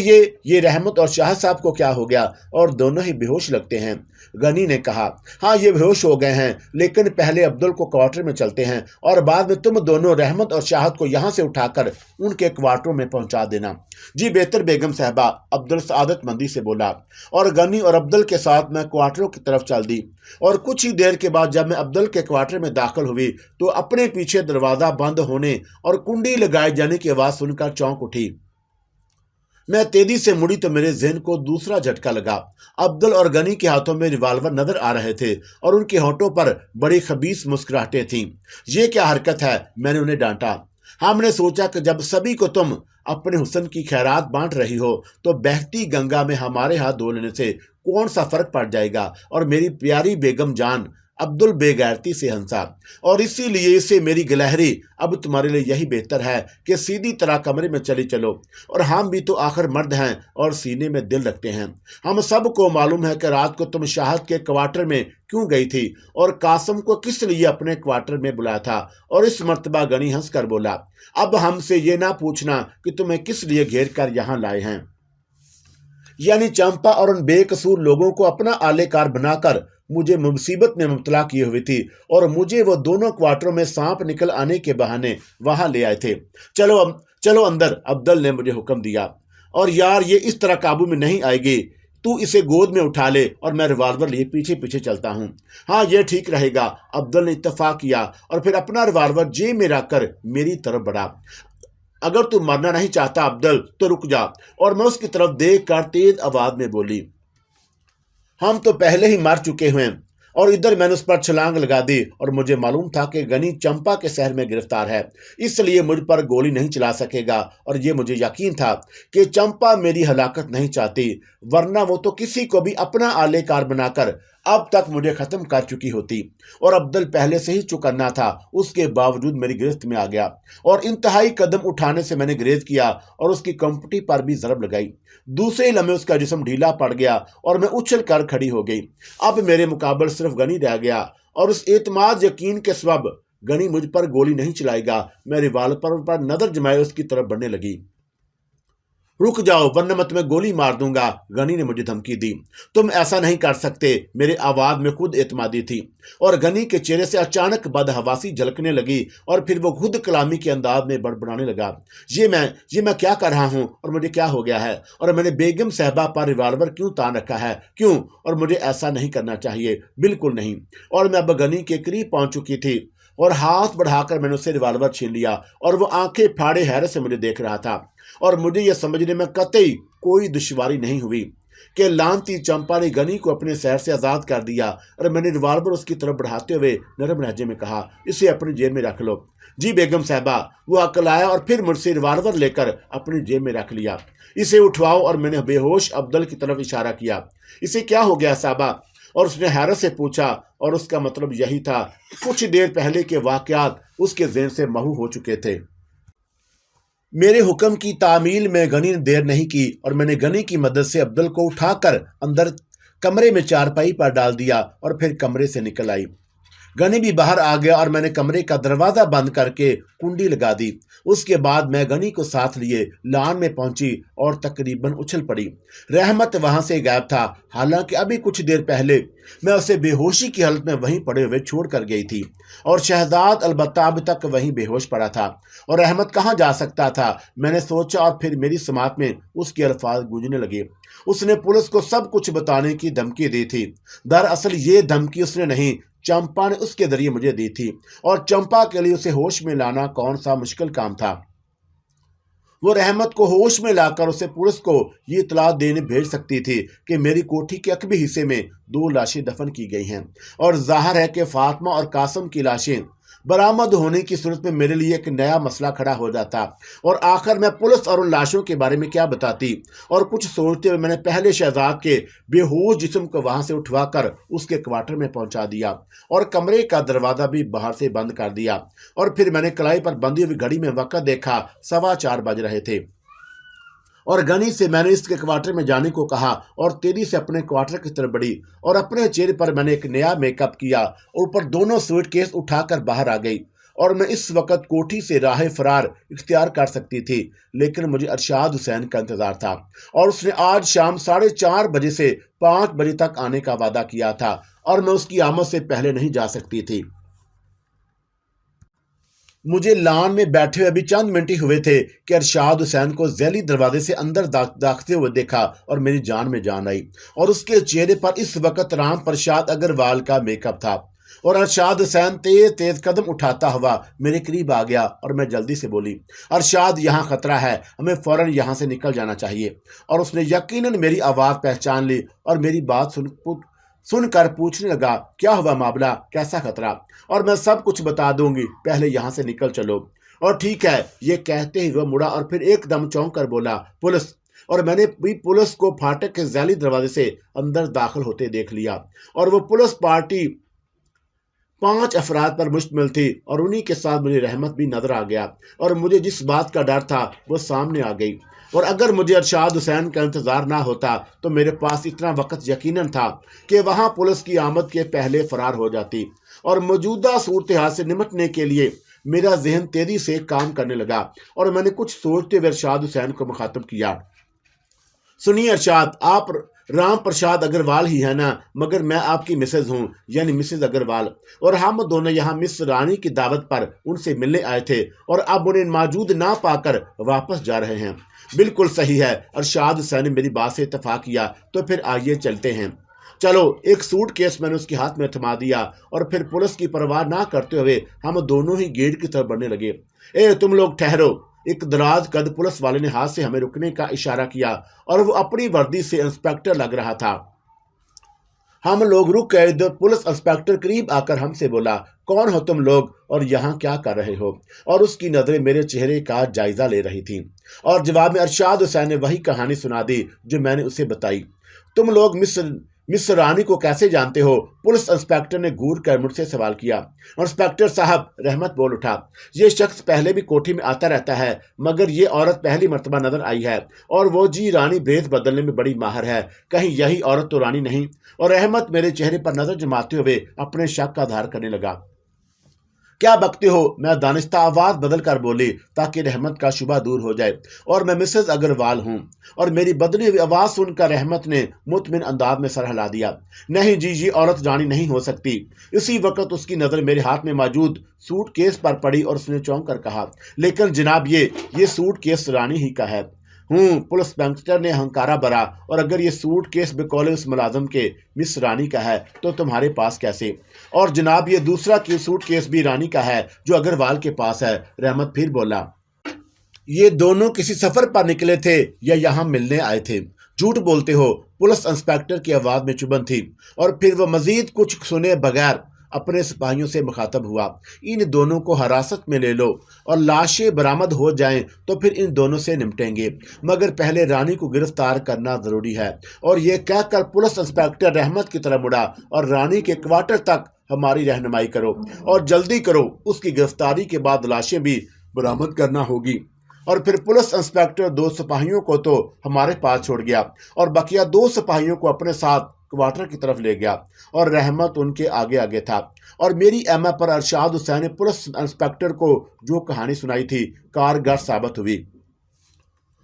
یہ رحمت اور شاہ صاحب کو کیا ہو گیا؟ اور دونوں ہی بے ہوش لگتے ہیں۔ غنی نے کہا، ہاں یہ بے ہوش ہو گئے ہیں، لیکن پہلے عبدل کو کوارٹر میں چلتے ہیں، اور بعد میں تم دونوں رحمت اور شاہد کو یہاں سے اٹھا کر ان کے کوارٹروں میں پہنچا دینا۔ جی بہتر بیگم صاحبہ، عبدل سعادت مندی سے بولا، اور غنی اور عبدل کے ساتھ میں کوارٹروں کی طرف چل دی۔ اور کچھ ہی دیر کے بعد جب میں عبدل کے کوارٹر میں داخل ہوئی تو اپنے پیچھے دروازہ بند ہونے اور کنڈی لگائے جانے کی آواز سن کر چونک اٹھی۔ میں تیزی سے مڑی تو میرے ذہن کو دوسرا جھٹکا لگا۔ عبدل اور غنی کے ہاتھوں میں ریوالور نظر آ رہے تھے، اور ان کے ہونٹوں پر بڑی خبیث مسکراہٹیں تھیں۔ یہ کیا حرکت ہے؟ میں نے انہیں ڈانٹا۔ ہم نے سوچا کہ جب سبھی کو تم اپنے حسن کی خیرات بانٹ رہی ہو تو بہتی گنگا میں ہمارے ہاتھ دھو لینے سے کون سا فرق پڑ جائے گا؟ اور میری پیاری بیگم جان، अब्दुल बेगैरती से हंसा और इसीलिए इसे मेरी गिलहरी, अब तुम्हारे लिए यही बेहतर है कि सीधी तरह कमरे में चली चलो, और हम भी तो आखिर मर्द हैं और सीने में दिल रखते हैं। हम सबको मालूम है कि रात को तुम शाहद के क्वार्टर में क्यों गई थी और कासम को किस लिए अपने क्वार्टर में बुलाया था। और इस मर्तबा गनी हंस कर बोला, अब हमसे ये ना पूछना कि तुम्हें किस लिए घेर कर यहाँ लाए हैं। यानी चंपा और उन बेकसूर लोगों को अपना आलेकार बनाकर मुझे मुसीबत में मुब्तला किए हुए थी और मुझे वो दोनों क्वार्टरों में सांप निकल आने के बहाने वहां ले आए थे। चलो अंदर, अब्दुल ने मुझे हुक्म दिया। और यार ये इस तरह काबू में नहीं आएगी, तू इसे गोद में उठा ले और मैं रिवाल्वर लिए पीछे पीछे चलता हूँ। हाँ ये ठीक रहेगा, अब्दुल ने इत्तफाक किया और फिर अपना रिवाल्वर जेब में रखकर मेरी तरफ बढ़ा। अगर तू मरना नहीं चाहता अब्दुल तो रुक जा। और मैं उसकी तरफ देख कर तेज आवाज में बोली, हम तो पहले ही मर चुके हैं। और इधर मैंने उस पर छलांग लगा दी और मुझे मालूम था कि गनी चंपा के शहर में गिरफ्तार है, इसलिए मुझ पर गोली नहीं चला सकेगा। और ये मुझे यकीन था कि चंपा मेरी हलाकत नहीं चाहती, वरना वो तो किसी को भी अपना आलेकार बनाकर अब तक मुझे खत्म कर चुकी होती। और अब्दुल पहले से ही चौकन्ना था, उसके बावजूद मेरी गिरफ्त में आ गया और इंतहाई कदम उठाने से मैंने ग्रेज किया और उसकी कंपटी पर भी जरब लगाई। दूसरे लम्हे उसका जिस्म ढीला पड़ गया और मैं उछल कर खड़ी हो गई। अब मेरे मुकाबले सिर्फ गनी रह गया और उस एतमाद यकीन के सबब गनी मुझ पर गोली नहीं चलाएगा। मैं रिवाल्वर पर नजर जमाए उसकी तरफ बढ़ने लगी। रुक जाओ वरना मैं तुम्हें गोली मार दूंगा, गनी ने मुझे धमकी दी। तुम ऐसा नहीं कर सकते, मेरे आवाज में खुद एतमादी थी। और गनी के चेहरे से अचानक बदहवासी झलकने लगी और फिर वो खुद कलामी के अंदाज में बड़बड़ाने लगा, ये मैं क्या कर रहा हूँ और मुझे क्या हो गया है, और मैंने बेगम साहबा पर रिवाल्वर क्यों तान रखा है, क्यों, और मुझे ऐसा नहीं करना चाहिए, बिल्कुल नहीं। और मैं अब गनी के करीब पहुंच चुकी थी और हाथ बढ़ाकर मैंने उससे रिवाल्वर छीन लिया और वो आंखें फाड़े हैरत से मुझे देख रहा था। और मुझे यह समझने में कतई कोई दुश्वारी नहीं हुई कि लानती चंपा ने गनी को अपने शहर से आज़ाद कर दिया। और मैंने रिवाल्वर उसकी तरफ बढ़ाते हुए नरम लहजे में कहा, इसे अपनी जेब में रख लो। जी बेगम साहबा। वो अकल आया और फिर मुझसे रिवाल्वर लेकर अपनी जेब में रख लिया। इसे उठवाओ। और मैंने बेहोश अब्दुल की तरफ इशारा किया। इसे क्या हो गया साहबा? और उसने हैरत से पूछा और उसका मतलब यही था, कुछ देर पहले के वाकयात उसके ज़हन से महू हो चुके थे। मेरे हुक्म की तामील में गनी ने देर नहीं की और मैंने गनी की मदद से अब्दुल को उठाकर अंदर कमरे में चारपाई पर डाल दिया और फिर कमरे से निकल आई। गनी भी बाहर आ गया और मैंने कमरे का दरवाज़ा बंद करके कुंडी लगा दी। उसके बाद मैं गनी को साथ लिए लान में पहुंची और तकरीबन उछल पड़ी। रहमत वहां से गायब था, हालांकि अभी कुछ देर पहले मैं उसे बेहोशी की हालत में वहीं पड़े हुए छोड़ कर गई थी और शहजाद अलबत्ता अब तक वहीं बेहोश पड़ा था। और रहमत कहाँ जा सकता था, मैंने सोचा और फिर मेरी समात में उसके अल्फाज गूंजने लगे। उसने पुलिस को सब कुछ बताने की धमकी दी थी। दरअसल ये धमकी उसने नहीं, चंपा ने उसके जरिए मुझे दी थी। और चंपा के लिए उसे होश में लाना कौन सा मुश्किल काम था। वो रहमत को होश में लाकर उसे पुलिस को ये इतला देने भेज सकती थी कि मेरी कोठी के अकबी हिस्से में 2 लाशें दफन की गई हैं और जाहिर है कि फातिमा और कासम की लाशें बरामद होने की सूरत में मेरे लिए एक नया मसला खड़ा हो जाता। और आखिर मैं पुलिस और उन लाशों के बारे में क्या बताती। और कुछ सोचते हुए मैंने पहले शहजाद के बेहोश जिस्म को वहां से उठवाकर उसके क्वार्टर में पहुंचा दिया और कमरे का दरवाज़ा भी बाहर से बंद कर दिया। और फिर मैंने कलाई पर बंधी हुई घड़ी में वक्त देखा, 4:15 बज रहे थे। और गनी से मैंने इसके क्वार्टर में जाने को कहा और तेजी से अपने क्वार्टर की तरफ बढ़ी और अपने चेहरे पर मैंने एक नया मेकअप किया और ऊपर दोनों सूटकेस उठाकर बाहर आ गई। और मैं इस वक्त कोठी से राह फरार इख्तियार कर सकती थी, लेकिन मुझे अरशाद हुसैन का इंतजार था और उसने आज शाम 4:30 बजे से 5 बजे तक आने का वादा किया था और मैं उसकी आमद से पहले नहीं जा सकती थी। मुझे लान में बैठे हुए अभी चंद मिनट ही हुए थे कि अरशाद हुसैन को जैली दरवाजे से अंदर दाखते हुए देखा और मेरी जान में जान आई। और उसके चेहरे पर इस वक्त राम प्रसाद अग्रवाल का मेकअप था। और अरशाद हुसैन तेज तेज कदम उठाता हुआ मेरे करीब आ गया और मैं जल्दी से बोली, अरशाद यहाँ खतरा है, हमें फौरन यहाँ से निकल जाना चाहिए। और उसने यकीनन मेरी आवाज़ पहचान ली और मेरी बात सुनकर पूछने लगा, क्या हुआ मामला, कैसा खतरा? और मैं सब कुछ बता दूंगी, पहले यहाँ से निकल चलो। और ठीक है, ये कहते ही वह मुड़ा और फिर एकदम चौंक कर बोला, पुलिस। और मैंने भी पुलिस को फाटक के जैली दरवाजे से अंदर दाखिल होते देख लिया और वो पुलिस पार्टी 5 افراد پر مشتمل تھی اور انہی کے ساتھ مجھے رحمت بھی نظر آ گیا اور مجھے جس بات کا ڈر تھا وہ سامنے آ گئی۔ اور اگر مجھے ارشاد حسین کا انتظار نہ ہوتا تو میرے پاس اتنا وقت یقیناً تھا کہ وہاں پولیس کی آمد کے پہلے فرار ہو جاتی۔ اور موجودہ صورتحال سے نمٹنے کے لیے میرا ذہن تیزی سے کام کرنے لگا اور میں نے کچھ سوچتے ہوئے ارشاد حسین کو مخاطب کیا۔ سنیے ارشاد، آپ رام پرساد اگروال ہی ہے نا، مگر میں آپ کی مسز ہوں، یعنی مسز اگروال، اور ہم دونوں یہاں مس رانی کی دعوت پر ان سے ملنے آئے تھے اور اب انہیں موجود نہ پا کر واپس جا رہے ہیں۔ بالکل صحیح ہے، ارشاد حسین نے میری بات سے اتفاق کیا، تو پھر آئیے چلتے ہیں۔ چلو، ایک سوٹ کیس میں نے اس کے ہاتھ میں تھما دیا اور پھر پولیس کی پرواہ نہ کرتے ہوئے ہم دونوں ہی گیٹ کی طرف بڑھنے لگے۔ اے تم لوگ ٹھہرو! ایک دراز قد پولیس والے نے ہاتھ سے ہمیں رکنے کا اشارہ کیا اور وہ اپنی وردی سے انسپیکٹر لگ رہا تھا۔ ہم لوگ رک گئے تو پولیس انسپیکٹر قریب آ کر ہم سے بولا، کون ہو تم لوگ اور یہاں کیا کر رہے ہو؟ اور اس کی نظریں میرے چہرے کا جائزہ لے رہی تھیں اور جواب میں ارشاد حسین نے وہی کہانی سنا دی جو میں نے اسے بتائی۔ تم لوگ مس رانی کو کیسے جانتے ہو؟ پولیس انسپیکٹر نے گور کر مجھ سے سوال کیا۔ انسپیکٹر صاحب، رحمت بول اٹھا، یہ شخص پہلے بھی کوٹھی میں آتا رہتا ہے، مگر یہ عورت پہلی مرتبہ نظر آئی ہے اور وہ جی رانی بھیس بدلنے میں بڑی ماہر ہے، کہیں یہی عورت تو رانی نہیں؟ اور رحمت میرے چہرے پر نظر جماتے ہوئے اپنے شک کا اظہار کرنے لگا۔ کیا بکتے ہو؟ میں دانستہ آواز بدل کر بولی تاکہ رحمت کا شبہ دور ہو جائے، اور میں مسز اگروال ہوں۔ اور میری بدلی ہوئی آواز سن کر رحمت نے مطمئن انداز میں سر ہلا دیا۔ نہیں جی، یہ عورت رانی نہیں ہو سکتی۔ اسی وقت اس کی نظر میرے ہاتھ میں موجود سوٹ کیس پر پڑی اور اس نے چونک کر کہا، لیکن جناب یہ سوٹ کیس رانی ہی کا ہے۔ پولیس انسپیکٹر نے ہنکارا بھرا، اور اگر یہ سوٹ کیس بقول اس ملازم کے مس رانی کا ہے تو تمہارے پاس کیسے؟ اور جناب یہ دوسرا سوٹ کیس بھی رانی کا ہے جو اگروال کے پاس ہے۔ رحمت پھر بولا، یہ دونوں کسی سفر پر نکلے تھے یا یہاں ملنے آئے تھے؟ جھوٹ بولتے ہو! پولیس انسپیکٹر کی آواز میں چبھن تھی، اور پھر وہ مزید کچھ سنے بغیر اپنے سپاہیوں سے مخاطب ہوا، ان دونوں کو حراست میں لے لو اور لاشیں برآمد ہو جائیں تو پھر ان دونوں سے نمٹیں گے، مگر پہلے رانی کو گرفتار کرنا ضروری ہے۔ اور یہ کہہ کر پولیس انسپیکٹر رحمت کی طرف مڑا، اور رانی کے کوارٹر تک ہماری رہنمائی کرو اور جلدی کرو، اس کی گرفتاری کے بعد لاشیں بھی برآمد کرنا ہوگی۔ اور پھر پولیس انسپیکٹر 2 سپاہیوں کو تو ہمارے پاس چھوڑ گیا اور بقیہ 2 سپاہیوں کو اپنے ساتھ کوارٹر کی طرف لے گیا، اور رحمت ان کے آگے آگے تھا۔ اور میری ایما پر ارشاد حسین نے پولیس انسپیکٹر کو جو کہانی سنائی تھی کارگر ثابت ہوئی۔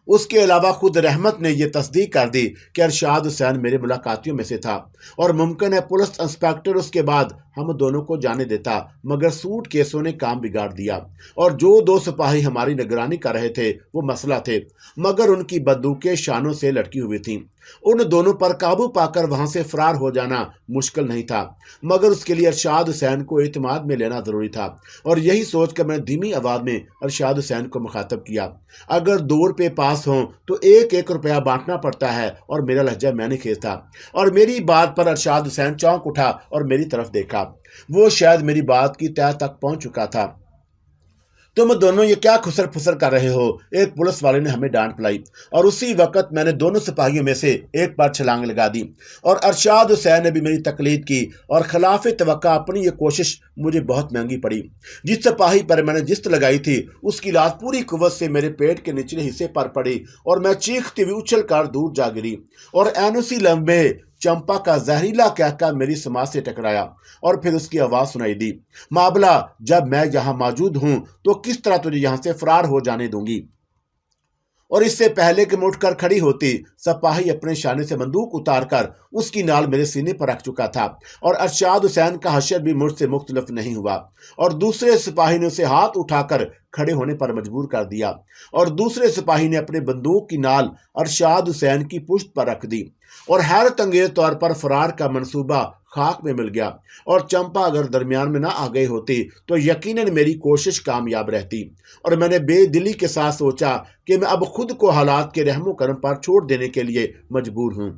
اس کے علاوہ خود رحمت نے یہ تصدیق کر دی کہ ارشاد حسین میرے ملاقاتیوں میں سے تھا، اور ممکن ہے پولیس انسپیکٹر اس کے بعد ہم دونوں کو جانے دیتا، مگر سوٹ کیسوں نے کام بگاڑ دیا، اور جو 2 سپاہی ہماری نگرانی کر رہے تھے وہ مسئلہ تھے، مگر ان کی بندوقیں شانوں سے لٹکی ہوئی تھیں۔ ان دونوں پر قابو پا کر وہاں سے فرار ہو جانا مشکل نہیں تھا، مگر اس کے لیے ارشاد حسین کو اعتماد میں لینا ضروری تھا۔ اور یہی سوچ کر میں دھیمی آواز میں ارشاد حسین کو مخاطب کیا، اگر 2 روپے پاس ہوں تو 1 روپیہ بانٹنا پڑتا ہے، اور میرا لہجہ میں نے خیز تھا۔ اور میری بات پر ارشاد حسین چونک اٹھا اور میری طرف دیکھا، وہ شاید میری بات کی تہہ تک پہنچ چکا تھا۔ تم دونوں یہ کیا خسر پھسر کر رہے ہو؟ ایک پولیس والے نے ہمیں ڈانٹ پلائی، اور اسی وقت میں نے دونوں سپاہیوں میں سے ایک پر چھلانگ لگا دی، اور ارشاد حسین نے بھی میری تقلید کی، اور خلاف توقع اپنی یہ کوشش مجھے بہت مہنگی پڑی۔ جس سپاہی پر میں نے جست لگائی تھی اس کی لات پوری قوت سے میرے پیٹ کے نچلے حصے پر پڑی، اور میں چیختی ہوئی اچھل کر دور جا گری، اور عین اسی لمحے چمپا کا زہریلا کہکہ میری سماعت سے ٹکرایا، اور پھر اس کی آواز سنائی دی، مابلا جب میں یہاں موجود ہوں تو کس طرح تجھے یہاں سے فرار ہو جانے دوں گی؟ اور اس سے پہلے کہ میں اٹھ کر کھڑی ہوتی، سپاہی اپنے شانے سے بندوق اتار کر اس کی نال میرے سینے پر رکھ چکا تھا، اور ارشاد حسین کا حشر بھی مجھ سے مختلف نہیں ہوا، اور دوسرے سپاہی نے اسے ہاتھ اٹھا کر کھڑے ہونے پر مجبور کر دیا، اور دوسرے سپاہی نے اپنے بندوق کی نال ارشاد حسین کی پشت پر رکھ دی، اور حیرت انگیز طور پر فرار کا منصوبہ خاک میں مل گیا، اور چمپا اگر درمیان میں نہ آ گئی ہوتی تو یقیناً میری کوشش کامیاب رہتی، اور میں نے بے دلی کے ساتھ سوچا کہ میں اب خود کو حالات کے رحم و کرم پر چھوڑ دینے کے لیے مجبور ہوں۔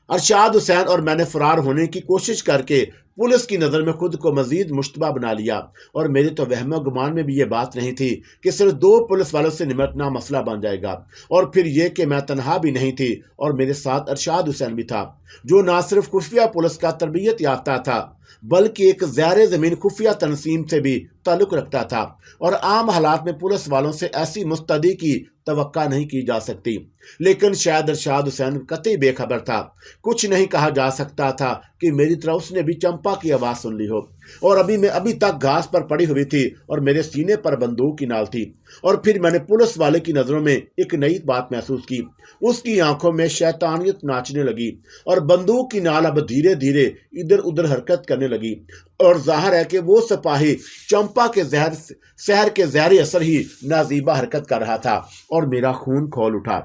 ارشاد حسین اور میں نے فرار ہونے کی کوشش کر کے پولیس کی نظر میں خود کو مزید مشتبہ بنا لیا، اور میرے تو وہم و گمان میں بھی یہ بات نہیں تھی کہ صرف 2 پولیس والوں سے نمٹنا مسئلہ بن جائے گا، اور پھر یہ کہ میں تنہا بھی نہیں تھی اور میرے ساتھ ارشاد حسین بھی تھا، جو نہ صرف خفیہ پولیس کا تربیت یافتہ تھا बल्कि एक ज़ैर ज़मीन खुफिया तनसीम से भी ताल्लुक़ रखता था और आम हालात में पुलिस वालों से ऐसी मुस्तैदी की तवक्का नहीं की जा सकती। लेकिन शायद अरशाद हुसैन कतई बेखबर था। कुछ नहीं कहा जा सकता था कि मेरी तरह उसने भी चंपा की आवाज़ सुन ली हो और अभी तक घास पर पड़ी हुई थी और मेरे सीने पर बंदूक की नाल थी। और फिर मैंने पुलिस वाले की नज़रों में एक नई बात महसूस की। उसकी आंखों में शैतानियत नाचने लगी और बंदूक की नाल अब धीरे धीरे इधर उधर हरकत करने लगी और जाहिर है कि वो सिपाही चंपा के शहर के ज़हरी असर ही नाजीबा हरकत कर रहा था और मेरा खून खौल उठा।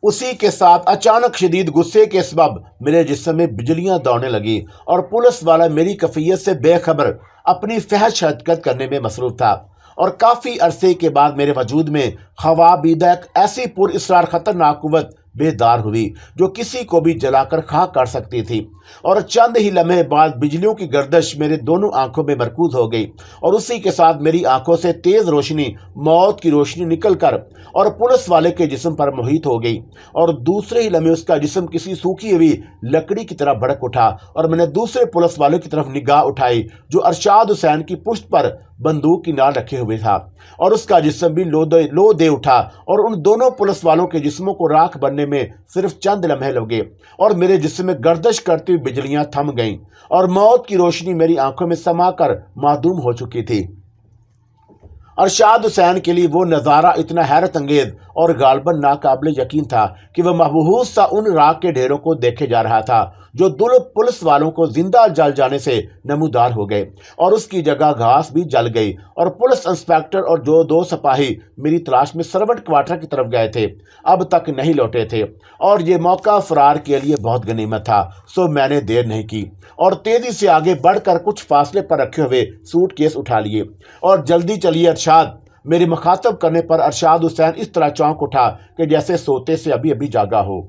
उसी के साथ अचानक शदीद गुस्से के सबब मेरे जिस्म में बिजलियां दौड़ने लगी और पुलिस वाला मेरी कैफियत से बेखबर अपनी फहश हरकत करने में मसरूफ था। और काफ़ी अरसे के बाद मेरे वजूद में ख्वाबीदा एक ऐसी पुरअसरार खतरनाक कुव्वत बेदार हुई जो किसी को भी जलाकर खाक कर सकती थी। और चंद ही लम्हे बाद बिजलियों की गर्दश मेरे दोनों आंखों में मरकूज हो गई और उसी के साथ मेरी आंखों से तेज रोशनी, मौत की रोशनी निकल कर और पुलिस वाले के जिस्म पर मुहित हो गई और दूसरे ही लम्हे उसका जिस्म किसी सूखी हुई लकड़ी की तरह भड़क उठा और मैंने दूसरे पुलिस वाले की तरफ निगाह उठाई जो अरशाद हुसैन की पुश्त पर बंदूक की नाल रखे हुए था और उसका जिस्म भी लो दे उठा और उन दोनों पुलिस वालों के जिस्मों को राख बनने में सिर्फ चंद लम्हे लगे और मेरे जिस्म में गर्दश करती हुई बिजलियां थम गईं और मौत की रोशनी मेरी आंखों में समाकर मादूम हो चुकी थी। अरशाद हुसैन के लिए वो नज़ारा इतना हैरत अंगेज और गालबन नाकाबिल यकीन था कि वह महबूस सा उन राख के ढेरों को देखे जा रहा था जो पुलिस वालों को जिंदा जल जाने से नमूदार हो गए और उसकी जगह घास भी जल गई और पुलिस इंस्पेक्टर और जो दो सिपाही मेरी तलाश में सर्वेंट क्वार्टर की तरफ गए थे अब तक नहीं लौटे थे और ये मौका फरार के लिए बहुत गनीमत था। सो मैंने देर नहीं की और तेजी से आगे बढ़कर कुछ फासले पर रखे हुए सूटकेस उठा लिए और जल्दी चलिए अरशाद। मेरे मुखातब करने पर अरशाद हुसैन इस तरह चौंक उठा कि जैसे सोते से अभी जागा हो।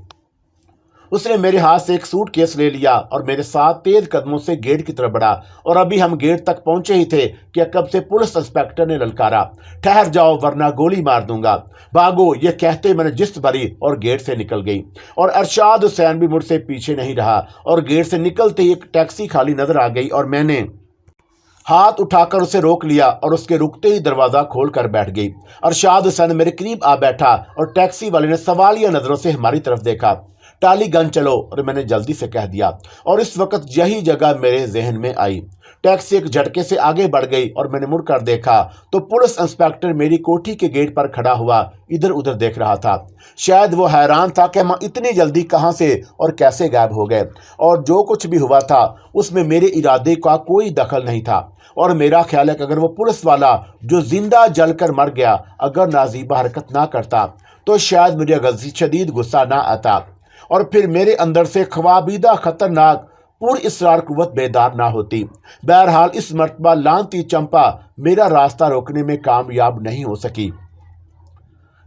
उसने मेरे हाथ से एक सूटकेस ले लिया और मेरे साथ तेज कदमों से गेट की तरफ बढ़ा और अभी हम गेट तक पहुंचे ही थे कि कब से पुलिस इंस्पेक्टर ने ललकारा, ठहर जाओ वरना गोली मार दूंगा, भागो। ये कहते मैंने जिस्त भरी और गेट से निकल गई और अरशाद हुसैन भी मुझसे पीछे नहीं रहा और गेट से निकलते ही एक टैक्सी खाली नजर आ गई और मैंने हाथ उठाकर उसे रोक लिया और उसके रुकते ही दरवाज़ा खोल कर बैठ गई। अरशाद हुसैन मेरे करीब आ बैठा और टैक्सी वाले ने सवालिया नज़रों से हमारी तरफ देखा। टालीगंज चलो, और मैंने जल्दी से कह दिया और इस वक्त यही जगह मेरे जहन में आई। टैक्सी एक झटके से आगे बढ़ गई और मैंने मुड़कर देखा तो पुलिस इंस्पेक्टर मेरी कोठी के गेट पर खड़ा हुआ इधर उधर देख रहा था। शायद वो हैरान था कि हम इतनी जल्दी कहाँ से और कैसे गायब हो गए और जो कुछ भी हुआ था उसमें मेरे इरादे का कोई दखल नहीं था। और मेरा ख्याल है कि अगर वो पुलिस वाला जो जिंदा जलकर मर गया अगर नाजीबा हरकत ना करता तो शायद मुझे शदीद गुस्सा ना आता और फिर मेरे अंदर से ख्वाबीदा खतरनाक पुरअसरार कुव्वत बेदार ना होती। बहरहाल इस मर्तबा लानती चंपा मेरा रास्ता रोकने में कामयाब नहीं हो सकी।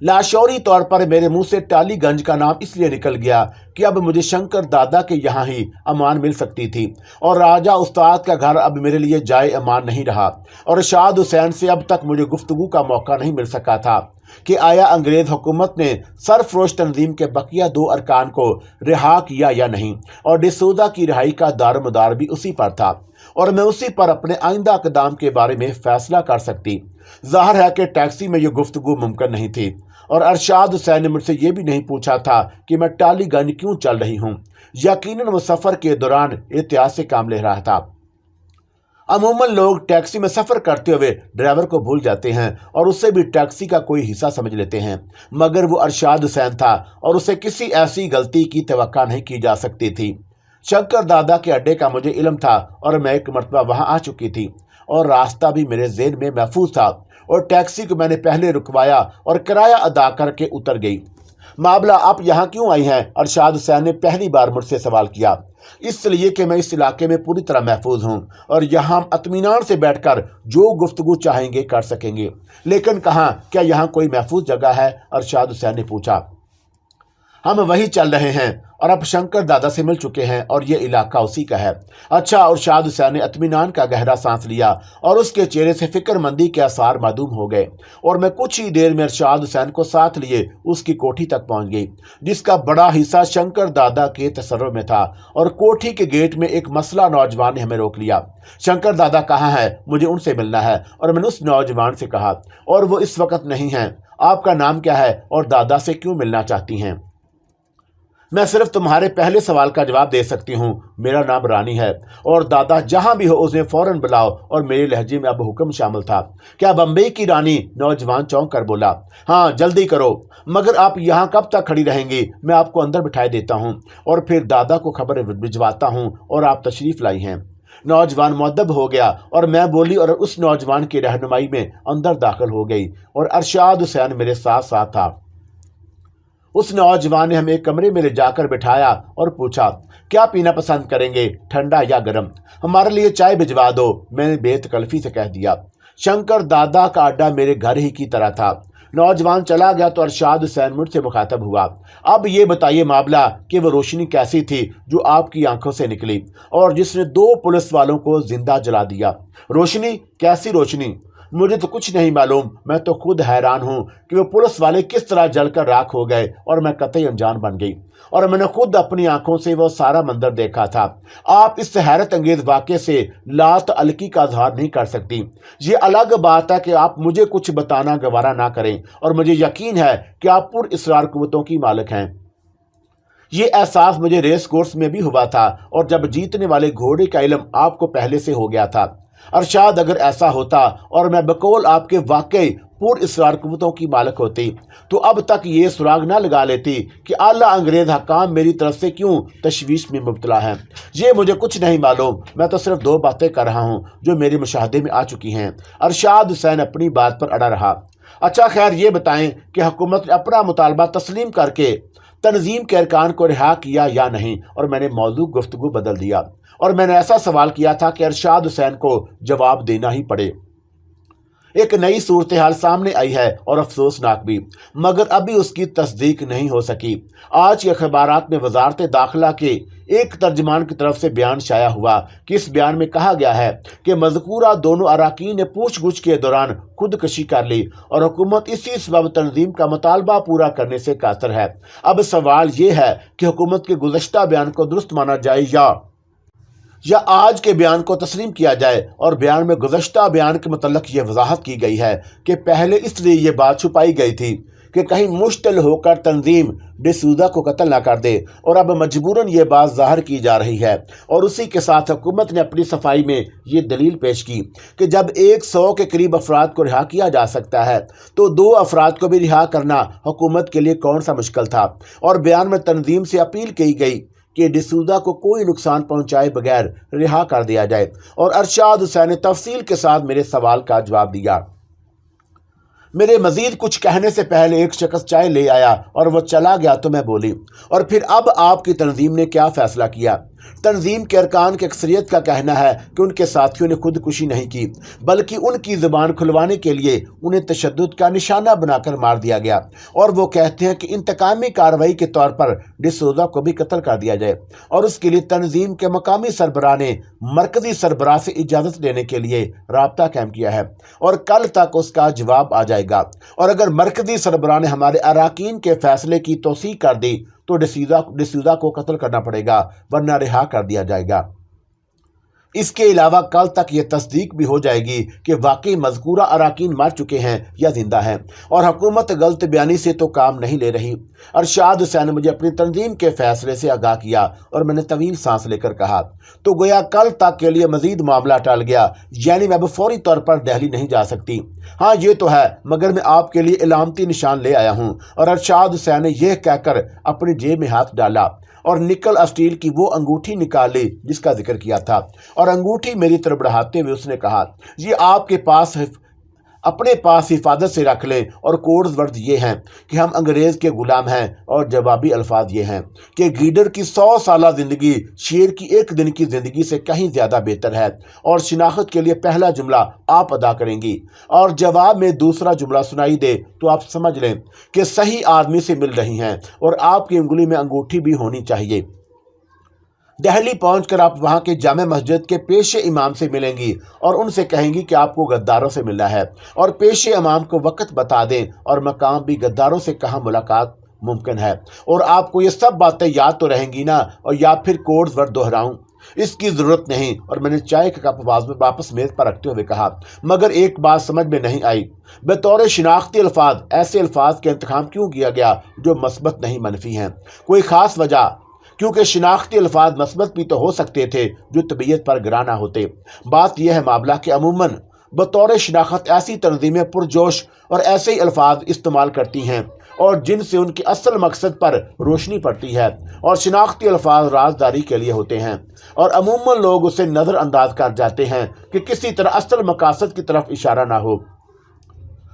लाशौरी तौर पर मेरे मुंह से टालीगंज का नाम इसलिए निकल गया कि अब मुझे शंकर दादा के यहाँ ही अमान मिल सकती थी और राजा उस्ताद का घर अब मेरे लिए जाए अमान नहीं रहा। और अरशाद हुसैन से अब तक मुझे गुफ्तगू का मौका नहीं मिल सका था कि आया अंग्रेज़ हुकूमत ने सरफरोश तंजीम के बकिया 2 अरकान को रिहा किया या नहीं, और डिसूजा की रिहाई का दारोमदार भी उसी पर था और मैं उसी पर अपने आइंदा इक़दाम के बारे में फ़ैसला कर सकती। ज़ाहिर है कि टैक्सी में ये गुफ्तगू मुमकिन नहीं थी और अरशाद हुसैन ने मुझसे ये भी नहीं पूछा था कि मैं टालीगंज क्यों चल रही हूँ। यकीनन वो सफ़र के दौरान एहतियात से काम ले रहा था। अमूमन लोग टैक्सी में सफ़र करते हुए ड्राइवर को भूल जाते हैं और उससे भी टैक्सी का कोई हिस्सा समझ लेते हैं, मगर वो अरशाद हुसैन था और उसे किसी ऐसी गलती की तवक्का नहीं की जा सकती थी। शंकर दादा के अड्डे का मुझे इल्म था और मैं एक मरतबा वहाँ आ चुकी थी और रास्ता भी मेरे ज़हन में महफूज था और टैक्सी को मैंने पहले रुकवाया और किराया अदा करके उतर गई। मामला आप यहाँ क्यों आई हैं? अरशाद हुसैन ने पहली बार मुझसे सवाल किया। इसलिए कि मैं इस इलाके में पूरी तरह महफूज हूँ और यहाँ हम इत्मीनान से बैठकर जो गुफ्तगू चाहेंगे कर सकेंगे। लेकिन कहाँ, क्या यहाँ कोई महफूज जगह है? अरशाद हुसैन ने पूछा। हम वही चल रहे हैं और अब शंकर दादा से मिल चुके हैं और ये इलाका उसी का है। अच्छा। अरशाद हुसैन ने इत्मीनान का गहरा सांस लिया और उसके चेहरे से फिक्रमंदी के आसार मालूम हो गए और मैं कुछ ही देर में अरशाद हुसैन को साथ लिए उसकी कोठी तक पहुंच गई, जिसका बड़ा हिस्सा शंकर दादा के तसर्रुफ में था। और कोठी के गेट में एक मसला नौजवान ने हमें रोक लिया। शंकर दादा कहाँ है? मुझे उनसे मिलना है। और मैंने उस नौजवान से कहा, और वो इस वक्त नहीं है। आपका नाम क्या है और दादा से क्यों मिलना चाहती हैं? मैं सिर्फ तुम्हारे पहले सवाल का जवाब दे सकती हूँ। मेरा नाम रानी है और दादा जहाँ भी हो उसे फौरन बुलाओ। और मेरे लहजे में अब हुक्म शामिल था। क्या बम्बई की रानी? नौजवान चौंक कर बोला। हाँ, जल्दी करो। मगर आप यहाँ कब तक खड़ी रहेंगी? मैं आपको अंदर बिठाए देता हूँ और फिर दादा को खबर भिजवाता हूँ और आप तशरीफ़ लाई हैं। नौजवान मुअद्दब हो गया और मैं बोली और उस नौजवान की रहनुमाई में अंदर दाखिल हो गई और अरशाद हुसैन मेरे साथ साथ था। उस नौजवान ने हमें एक कमरे में ले जाकर बिठाया और पूछा, क्या पीना पसंद करेंगे, ठंडा या गर्म? हमारे लिए चाय भिजवा दो, मैंने बेतकल्फी से कह दिया। शंकर दादा का अड्डा मेरे घर ही की तरह था। नौजवान चला गया तो अरशाद हुसैन मुझसे मुखातब हुआ। अब ये बताइए मामला कि वो रोशनी कैसी थी जो आपकी आंखों से निकली और जिसने 2 पुलिस वालों को जिंदा जला दिया? रोशनी? कैसी रोशनी? मुझे तो कुछ नहीं मालूम। मैं तो खुद हैरान हूँ कि वो पुलिस वाले किस तरह जलकर राख हो गए और मैं कतई अनजान बन गई और मैंने खुद अपनी आंखों से वो सारा मंजर देखा था। आप इस हैरत अंगेज वाक़े से लात अलकी का इजहार नहीं कर सकती। ये अलग बात है कि आप मुझे कुछ बताना गवारा ना करें और मुझे यकीन है कि आप पुरअसरार कुव्वतों की मालिक हैं। ये एहसास मुझे रेस कोर्स में भी हुआ था और जब जीतने वाले घोड़े का इल्म आपको पहले से हो गया था। अरशाद, अगर ऐसा होता और मैं बकौल आपके वाकई पुरअसरार कुव्वतों की मालिक होती तो अब तक ये सुराग ना लगा लेती कि आला अंग्रेज हकाम मेरी तरफ से क्यों तशवीश में मुब्तला हैं। ये मुझे कुछ नहीं मालूम। मैं तो सिर्फ 2 बातें कर रहा हूँ जो मेरे मुशाहदे में आ चुकी हैं। अरशाद हुसैन अपनी बात पर अड़ा रहा। अच्छा, खैर ये बताएं कि हुकूमत ने अपना मुतालबा तस्लीम करके तंजीम के अरकान को रिहा किया या नहीं? और मैंने मौजू गुफ्तगू बदल दिया और मैंने ऐसा सवाल किया था कि अरशाद हुसैन को जवाब देना ही पड़े। एक नई सूरत हाल सामने आई है और अफसोसनाक भी, मगर अभी उसकी तस्दीक नहीं हो सकी। आज के अखबारात में वजारत दाखिला के एक तर्जमान की तरफ से बयान शाया हुआ कि इस बयान में कहा गया है कि मज़कूरा दोनों अराकीन ने पूछ-गुछ के दौरान खुदकशी कर ली और हुकूमत इसी सबब तंजीम का मुतालबा पूरा करने से कातर है। अब सवाल ये है कि हुकूमत के गुज़श्ता बयान को दुरुस्त माना जाए या आज के बयान को तस्लीम किया जाए। और बयान में गुज़श्ता बयान के मुतल्लक ये वजाहत की गई है कि पहले इसलिए ये बात छुपाई गई थी कि कहीं मुश्तल होकर तंजीम डिसूजा को कत्ल ना कर दे और अब मजबूरन ये बात ज़ाहिर की जा रही है। और उसी के साथ हुकूमत ने अपनी सफाई में ये दलील पेश की कि जब 100 के करीब अफराद को रिहा किया जा सकता है तो 2 अफराद को भी रिहा करना हुकूमत के लिए कौन सा मुश्किल था। और बयान में तंजीम से अपील की गई कि डिसूजा को कोई नुकसान पहुंचाए बगैर रिहा कर दिया जाए। और अरशाद हुसैन ने तफसील के साथ मेरे सवाल का जवाब दिया। मेरे मजीद कुछ कहने से पहले एक शख्स चाय ले आया और वो चला गया तो मैं बोली, और फिर अब आपकी तंजीम ने क्या फ़ैसला किया? तंजीम के अरकान की अक्सरियत का कहना है कि उनके साथियों ने खुदकुशी नहीं की बल्कि उनकी ज़ुबान खुलवाने के लिए उन्हें तशद्दुद का निशाना बनाकर मार दिया गया। और वो कहते हैं कि इंतकामी कार्रवाई के तौर पर डिसूजा को भी कत्ल कर दिया जाए और उसके लिए तंजीम के मकामी सरबराह ने मरकज़ी सरबराह से इजाज़त लेने के लिए राब्ता कायम किया है और कल तक उसका जवाब आ जाएगा। और अगर मरकज़ी सरबराह ने हमारे अराकीन के फ़ैसले की तौसीक कर दी तो डिसूजा को कत्ल करना पड़ेगा वरना रिहा कर दिया जाएगा। इसके अलावा कल तक ये तस्दीक भी हो जाएगी कि वाकई मज़कूरा अराकीन मर चुके हैं या जिंदा हैं और हुकूमत गलत बयानी से तो काम नहीं ले रही। अरशाद हुसैन ने मुझे अपनी तंजीम के फैसले से आगाह किया और मैंने तवील सांस लेकर कहा, तो गोया कल तक के लिए मजीद मामला टल गया, यानी मैं अब फौरी तौर पर दिल्ली नहीं जा सकती। हाँ ये तो है, मगर मैं आपके लिए इलामती निशान ले आया हूँ। और अरशाद हुसैन ने यह कहकर अपनी जेब में हाथ डाला और निकल स्टील की वो अंगूठी निकाल ली जिसका जिक्र किया था और अंगूठी मेरी तरफ बढ़ाते हुए उसने कहा, ये आपके पास अपने पास हिफाजत से रख लें। और कोड्स वर्ड ये हैं कि हम अंग्रेज़ के गुलाम हैं, और जवाबी अल्फाज ये हैं कि गीदड़ की 100 साल ज़िंदगी शेर की एक दिन की ज़िंदगी से कहीं ज़्यादा बेहतर है। और शिनाख्त के लिए पहला जुमला आप अदा करेंगी और जवाब में दूसरा जुमला सुनाई दे तो आप समझ लें कि सही आदमी से मिल रही हैं, और आपकी उंगली में अंगूठी भी होनी चाहिए। दिल्ली पहुंचकर आप वहां के जामे मस्जिद के पेशे इमाम से मिलेंगी और उनसे कहेंगी कि आपको गद्दारों से मिलना है, और पेशे इमाम को वक्त बता दें और मकाम भी, गद्दारों से कहाँ मुलाकात मुमकिन है। और आपको ये सब बातें याद तो रहेंगी ना, और या फिर कोड्स वर्ड दोहराऊं, इसकी ज़रूरत नहीं। और मैंने चाय का कप वापस मेज़ पर रखते हुए कहा, मगर एक बात समझ में नहीं आई, बतौर शिनाख्ती अल्फाज ऐसे अल्फाज का इंतखाम क्यों किया गया जो मस्बत नहीं मनफी हैं? कोई ख़ास वजह? क्योंकि शिनाख्ती अल्फाज मस्बत भी तो हो सकते थे जो तबीयत पर गिरा ना होते। बात यह है मामला कि अमूमन बतौर शिनाख्त ऐसी तंजीमें पुरजोश और ऐसे ही अल्फाज इस्तेमाल करती हैं और जिनसे उनके असल मकसद पर रोशनी पड़ती है, और शिनाख्ती अल्फाज राजदारी के लिए होते हैं, और अमूमन लोग उसे नज़रअंदाज कर जाते हैं कि किसी तरह असल मकासद की तरफ इशारा ना हो।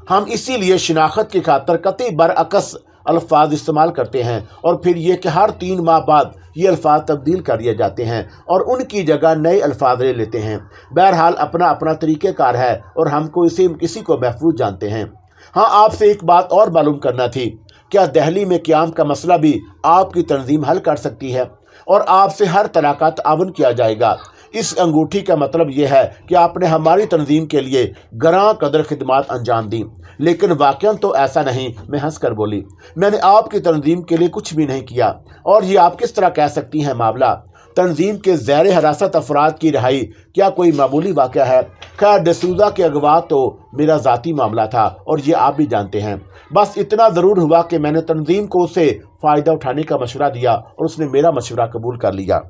हम इसीलिए शिनाख्त की खातर कतई बरअक्स अल्फाज इस्तेमाल करते हैं, और फिर ये कि हर 3 माह बाद ये अल्फाज तब्दील कर दिए जाते हैं और उनकी जगह नए अल्फाज ले लेते हैं। बहरहाल अपना अपना तरीक़ेकार है और हमको किसी को महफूज जानते हैं। हाँ, आपसे एक बात और मालूम करना थी, क्या दिल्ली में क़याम का मसला भी आपकी तंजीम हल कर सकती है? और आपसे हर तरह का ताउन किया जाएगा। इस अंगूठी का मतलब यह है कि आपने हमारी तंजीम के लिए गरां कदर खिदमत अंजाम दी, लेकिन वाक़ई तो ऐसा नहीं। मैं हंस कर बोली, मैंने आपकी तंजीम के लिए कुछ भी नहीं किया। और ये आप किस तरह कह सकती हैं? मामला तंजीम के ज़ैर हिरासत अफराद की रिहाई क्या कोई मामूली वाक़या है? खैर, डिसूज़ा के अगवा तो मेरा ज़ाती मामला था और ये आप भी जानते हैं। बस इतना ज़रूर हुआ कि मैंने तंजीम को उससे फ़ायदा उठाने का मशवरा दिया और उसने मेरा मशवरा कबूल कर लिया।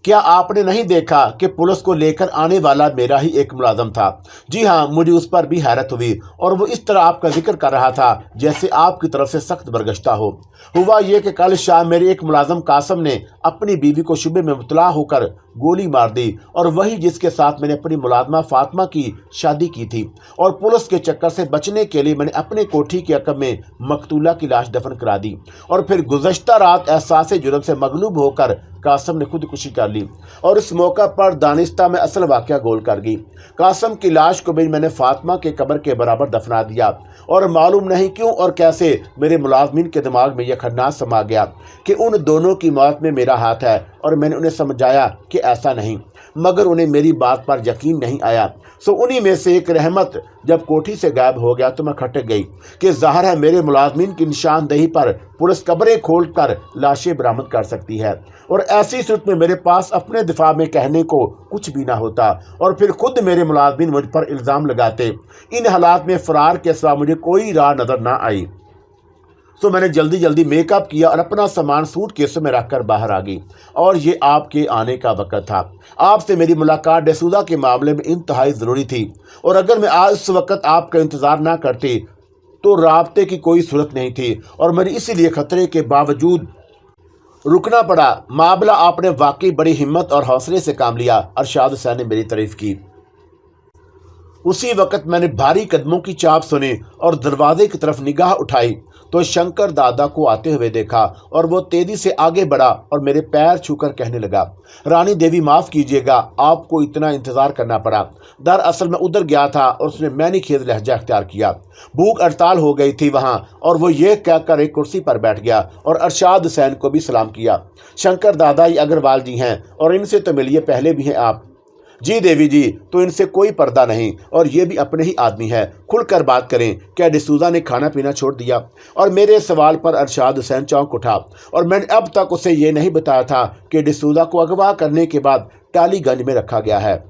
क्या आपने नहीं देखा कि पुलिस को लेकर आने वाला मेरा ही एक मुलाजम था? जी हाँ, मुझे उस पर भी हैरत हुई, और वो इस तरह आपका जिक्र कर रहा था जैसे आपकी तरफ से सख्त बरगश्ता हो। हुआ ये कि कल शाम मेरे एक मुलाजम कासम ने अपनी बीवी को शुबे में मुबतला होकर गोली मार दी, और वही जिसके साथ मैंने अपनी मुलाजमा फातिमा की शादी की थी। और पुलिस के चक्कर से बचने के लिए मैंने अपने कोठी के अकब में मकतूला की लाश दफन करा दी, और फिर गुज़श्ता रात एहसास जुर्म से मगलूब होकर कासम ने खुदकुशी कर ली, और इस मौका पर दानिस्ता में असल वाक़या गोल कर गई। कासम की लाश को भी मैंने फातिमा के कब्र के बराबर दफना दिया, और मालूम नहीं क्यों और कैसे मेरे मुलाजमीन के दिमाग में यह खन्नास समा गया कि उन दोनों की मौत में मेरा हाथ है, और मैंने उन्हें समझाया कि ऐसा नहीं, मगर उन्हें मेरी बात पर यकीन नहीं आया। सो उन्हीं में से एक रहमत जब कोठी से गायब हो गया तो मैं खटक गई कि ज़ाहिर है मेरे मुलाजमीन की निशानदेही पर पुलिस कब्रें खोल कर लाशें बरामद कर सकती है, और ऐसी सूरत में मेरे पास अपने दिफा में कहने को कुछ भी ना होता, और फिर खुद मेरे मुलाजमीन मुझ पर इल्ज़ाम लगाते। इन हालात में फ़रार के सिवा मुझे कोई राह नज़र ना आई। तो मैंने जल्दी जल्दी मेकअप किया और अपना सामान सूट केस में रखकर बाहर आ गई, और ये आपके आने का वक्त था। आपसे मेरी मुलाकात डिसूज़ा के मामले में इंतहाई ज़रूरी थी, और अगर मैं आज इस वक्त आपका इंतज़ार ना करती तो राब्ते की कोई सूरत नहीं थी, और मैंने इसीलिए ख़तरे के बावजूद रुकना पड़ा। मामला आपने वाकई बड़ी हिम्मत और हौसले से काम लिया, अरशाद हुसैन ने मेरी तारीफ़ की। उसी वक्त मैंने भारी कदमों की चाप सुनी और दरवाजे की तरफ निगाह उठाई तो शंकर दादा को आते हुए देखा, और वो तेजी से आगे बढ़ा और मेरे पैर छूकर कहने लगा, रानी देवी माफ़ कीजिएगा, आपको इतना इंतज़ार करना पड़ा। दरअसल मैं उधर गया था और उसने मैंने खेज लहजा अख्तियार किया। भूख हड़ताल हो गई थी वहाँ, और वो ये कहकर एक कुर्सी पर बैठ गया और अरशाद हुसैन को भी सलाम किया। शंकर दादा ये अग्रवाल जी हैं, और इनसे तो मिलिए, पहले भी हैं आप। जी देवी जी, तो इनसे कोई पर्दा नहीं, और ये भी अपने ही आदमी है, खुलकर बात करें। क्या डिसूज़ा ने खाना पीना छोड़ दिया? और मेरे सवाल पर अरशाद हुसैन चौंक उठा, और मैंने अब तक उसे ये नहीं बताया था कि डिसूज़ा को अगवा करने के बाद टालीगंज में रखा गया है।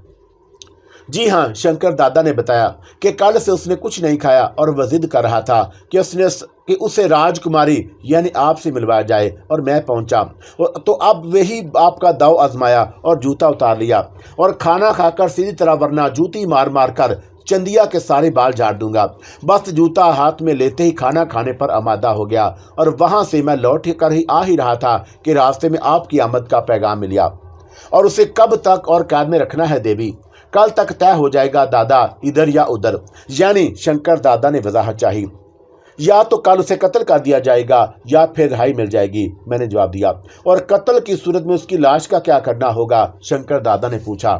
जी हाँ, शंकर दादा ने बताया कि कल से उसने कुछ नहीं खाया और वह जिद कर रहा था कि उसे राजकुमारी यानी आपसे मिलवाया जाए, और मैं पहुंचा तो अब वही आपका दाव आजमाया और जूता उतार लिया, और खाना खाकर सीधी तरह वरना जूती मार मार कर चंदिया के सारे बाल झाड़ दूंगा। बस जूता हाथ में लेते ही खाना खाने पर आमादा हो गया, और वहां से मैं लौट कर ही आ ही रहा था कि रास्ते में आपकी आमद का पैगाम मिला। और उसे कब तक और कैद में रखना है देवी? कल तक तय हो जाएगा दादा, इधर या उधर। यानी शंकर दादा ने वजाहत चाही। या तो कल उसे कत्ल कर दिया जाएगा या फिर रिहाई मिल जाएगी, मैंने जवाब दिया। और कत्ल की सूरत में उसकी लाश का क्या करना होगा, शंकर दादा ने पूछा।